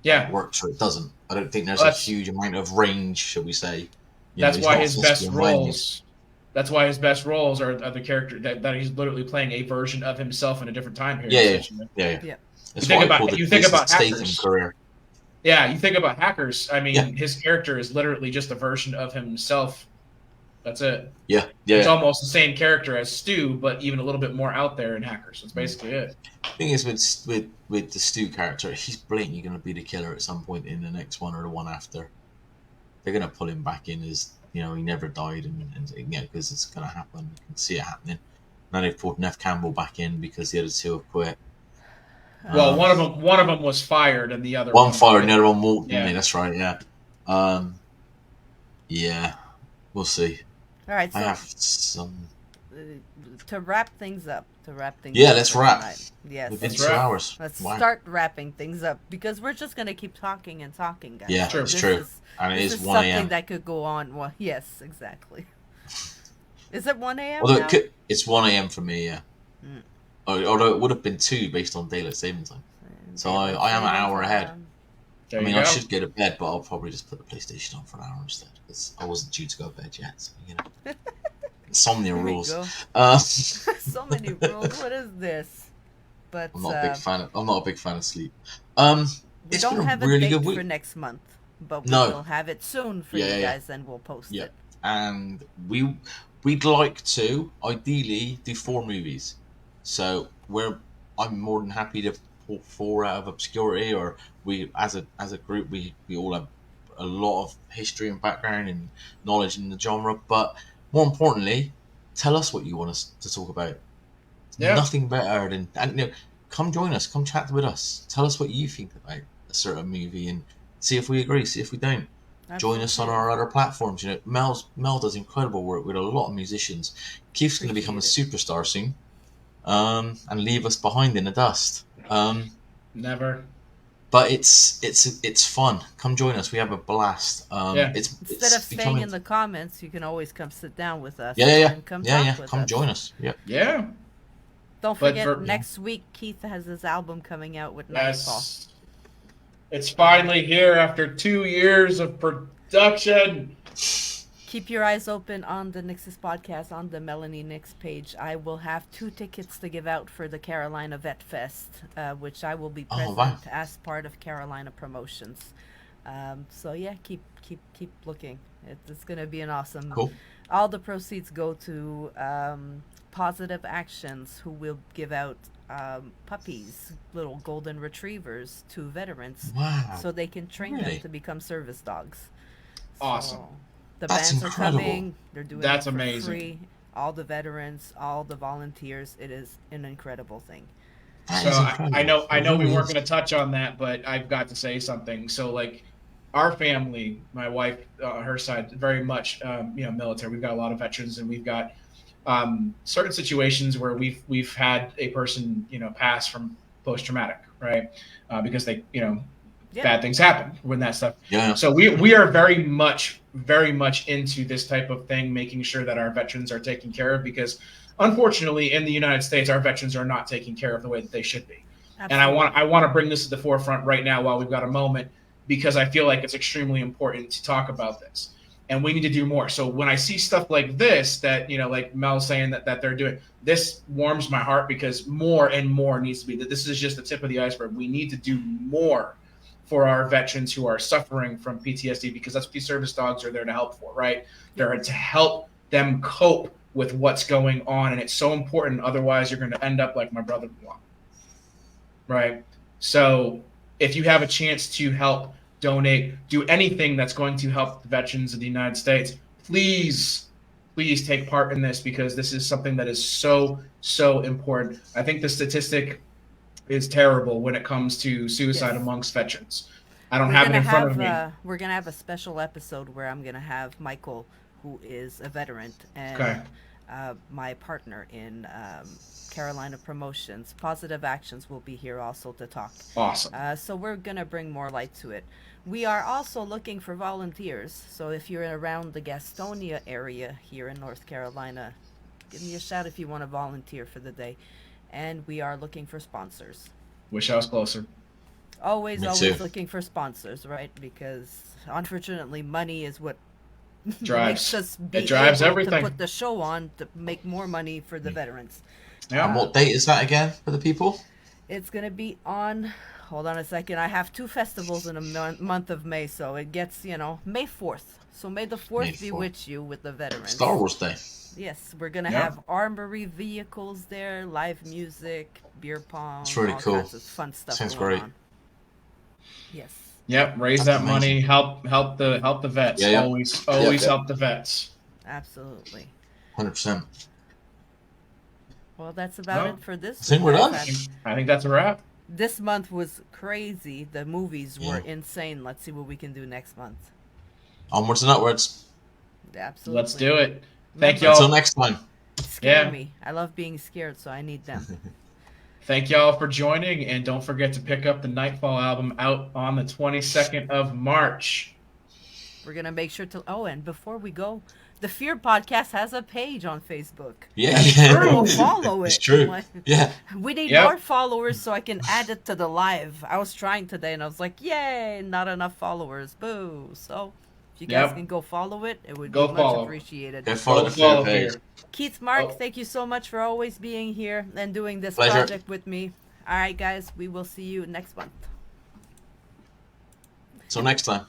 Yeah. It works or it doesn't. I don't think there's Well, a that's- huge amount of range, shall we say. That's he's why not his supposed best to be a mind roles. That's why his best roles are the character that he's literally playing a version of himself in a different time period. Yeah. Yeah. That's think why I about- call the you think Jason about Statham Hackers. career. Yeah, you think about Hackers. I mean, Yeah. his character is literally just a version of himself. That's it. Yeah. It's almost the same character as Stu, but even a little bit more out there in Hackers. That's basically it. Thing is, with the Stu character, he's blatantly going to be the killer at some point in the next one or the one after. They're going to pull him back in as he never died, and because it's going to happen. You can see it happening. Now they've put Nev Campbell back in because the other two have quit. Well, one of them was fired, and the other one fired, and the other one walked. Yeah. Yeah, that's right. Yeah. Yeah, we'll see. all right. I So have some. to wrap things up, Yeah, let's for wrap. tonight. Yes, Within Let's 2 wrap. hours. let's Wow. start wrapping things up because we're just gonna keep talking and talking, guys. Yeah, True. it's This true. And it this is is 1 something a.m. that could go on. Well, yes, exactly. Is it 1 a.m. Although now? it's 1 a.m. for me, yeah. Mm. Although it would have been 2 based on daylight saving time. So I am an hour ahead. There I mean, you I go. should go to bed, but I'll probably just put the PlayStation on for an hour instead because I wasn't due to go to bed yet. So, insomnia There we rules. go. So many rules. What is this? But I'm not a big fan. I'm not a big fan of sleep. we It's don't been have a really a date good week. for next month, but we No. will have it soon for Yeah, you yeah. guys, and we'll post Yeah, it. and we'd like to ideally do 4 movies. So I'm more than happy to pull 4 out of obscurity, or we as a group we all have a lot of history and background and knowledge in the genre. But more importantly, tell us what you want us to talk about. Yeah. Nothing better than come join us, come chat with us. Tell us what you think about a certain movie and see if we agree, see if we don't. Join us on our other platforms. Mel does incredible work with a lot of musicians. Keith's going to become a superstar soon, and leave us behind in the dust. Never. But it's fun. Come join us. We have a blast. Yeah. Instead of staying in the comments, you can always come sit down with us. Yeah. And come talk with Come us. join us. Yeah. Yeah. Don't But forget, next week Keith has his album coming out with Nightfall. Yes. It's finally here after 2 years of production. Keep your eyes open on the Nix's podcast on the Melanie Nix page. I will have 2 tickets to give out for the Carolina Vet Fest, which I will be present wow. as part of Carolina Promotions. So yeah, keep looking. It's gonna be an awesome. Cool. All the proceeds go to Positive Actions, who will give out puppies, little golden retrievers, to veterans, Wow. so they can train Really? them to become service dogs. Awesome. So, the That's bands incredible. are coming. They're doing That's it for amazing. free. All the veterans, all the volunteers. It is an incredible thing. That So is I incredible. know we It weren't is. going to touch on that, but I've got to say something. So like our family, my wife, her side, very much military. We've got a lot of veterans, and we've got certain situations where we've had a person pass from post traumatic, right? Because they bad things happen when that stuff. Yeah. So we are very much into this type of thing, making sure that our veterans are taken care of, because unfortunately in the United States our veterans are not taken care of the way that they should be. Absolutely. And I want to bring this to the forefront right now while we've got a moment, because I feel like it's extremely important to talk about this. and we need to do more. So when I see stuff like this, that, like Mel's saying that they're doing, this warms my heart, because more and more needs to be. That this is just the tip of the iceberg. We need to do more for our veterans who are suffering from PTSD, because that's what these service dogs are there to help for, right? They're to help them cope with what's going on, and it's so important. Otherwise, you're going to end up like my brother-in-law, right? So if you have a chance to help, donate, do anything that's going to help the veterans of the United States, please take part in this, because this is something that is so, so important. I think the statistic is terrible when it comes to suicide amongst veterans. I don't have it in front of me. We're going to have a special episode where I'm going to have Michael, who is a veteran, and my partner in Carolina Promotions, Positive Actions, will be here also to talk. Awesome. So we're going to bring more light to it. We are also looking for volunteers. So if you're around the Gastonia area here in North Carolina, give me a shout if you want to volunteer for the day. And we are looking for sponsors. Wish I was closer. Always looking for sponsors, right? Because unfortunately, money is what drives makes us it drives everything. To put the show on to make more money for the veterans. Yeah. And what date is that again for the people? It's gonna be on. Hold on a second. I have 2 festivals in the month of May, so it gets May 4th. So May the 4th be with you with the veterans. Star Wars Day. Yes, we're gonna have armory vehicles there, live music, beer pong. It's really cool. Kinds of fun stuff. Sounds great. On. Yes. Yep, raise that money, help the vets. Yeah. Always help the vets. Absolutely. 100%. Well, that's about it for this. I think we're done. I think that's a wrap. This month was crazy. The movies were insane. Let's see what we can do next month. Onwards and upwards. Absolutely. Let's do it. Thank y'all. Until next time. Scare me. I love being scared, so I need them. Thank y'all for joining, and don't forget to pick up the Nightfall album out on the 22nd of March. We're going to make sure to... Oh, and before we go, the Fear Podcast has a page on Facebook. Yeah. Go follow it. It's true. Yeah. We need more followers so I can add it to the live. I was trying today, and I was like, yay, not enough followers. Boo. So... If you guys can go follow it, it would be much appreciated. Go follow the Fear page. Keith, Mark, thank you so much for always being here and doing this project with me. All right, guys, we will see you next month. Till next time.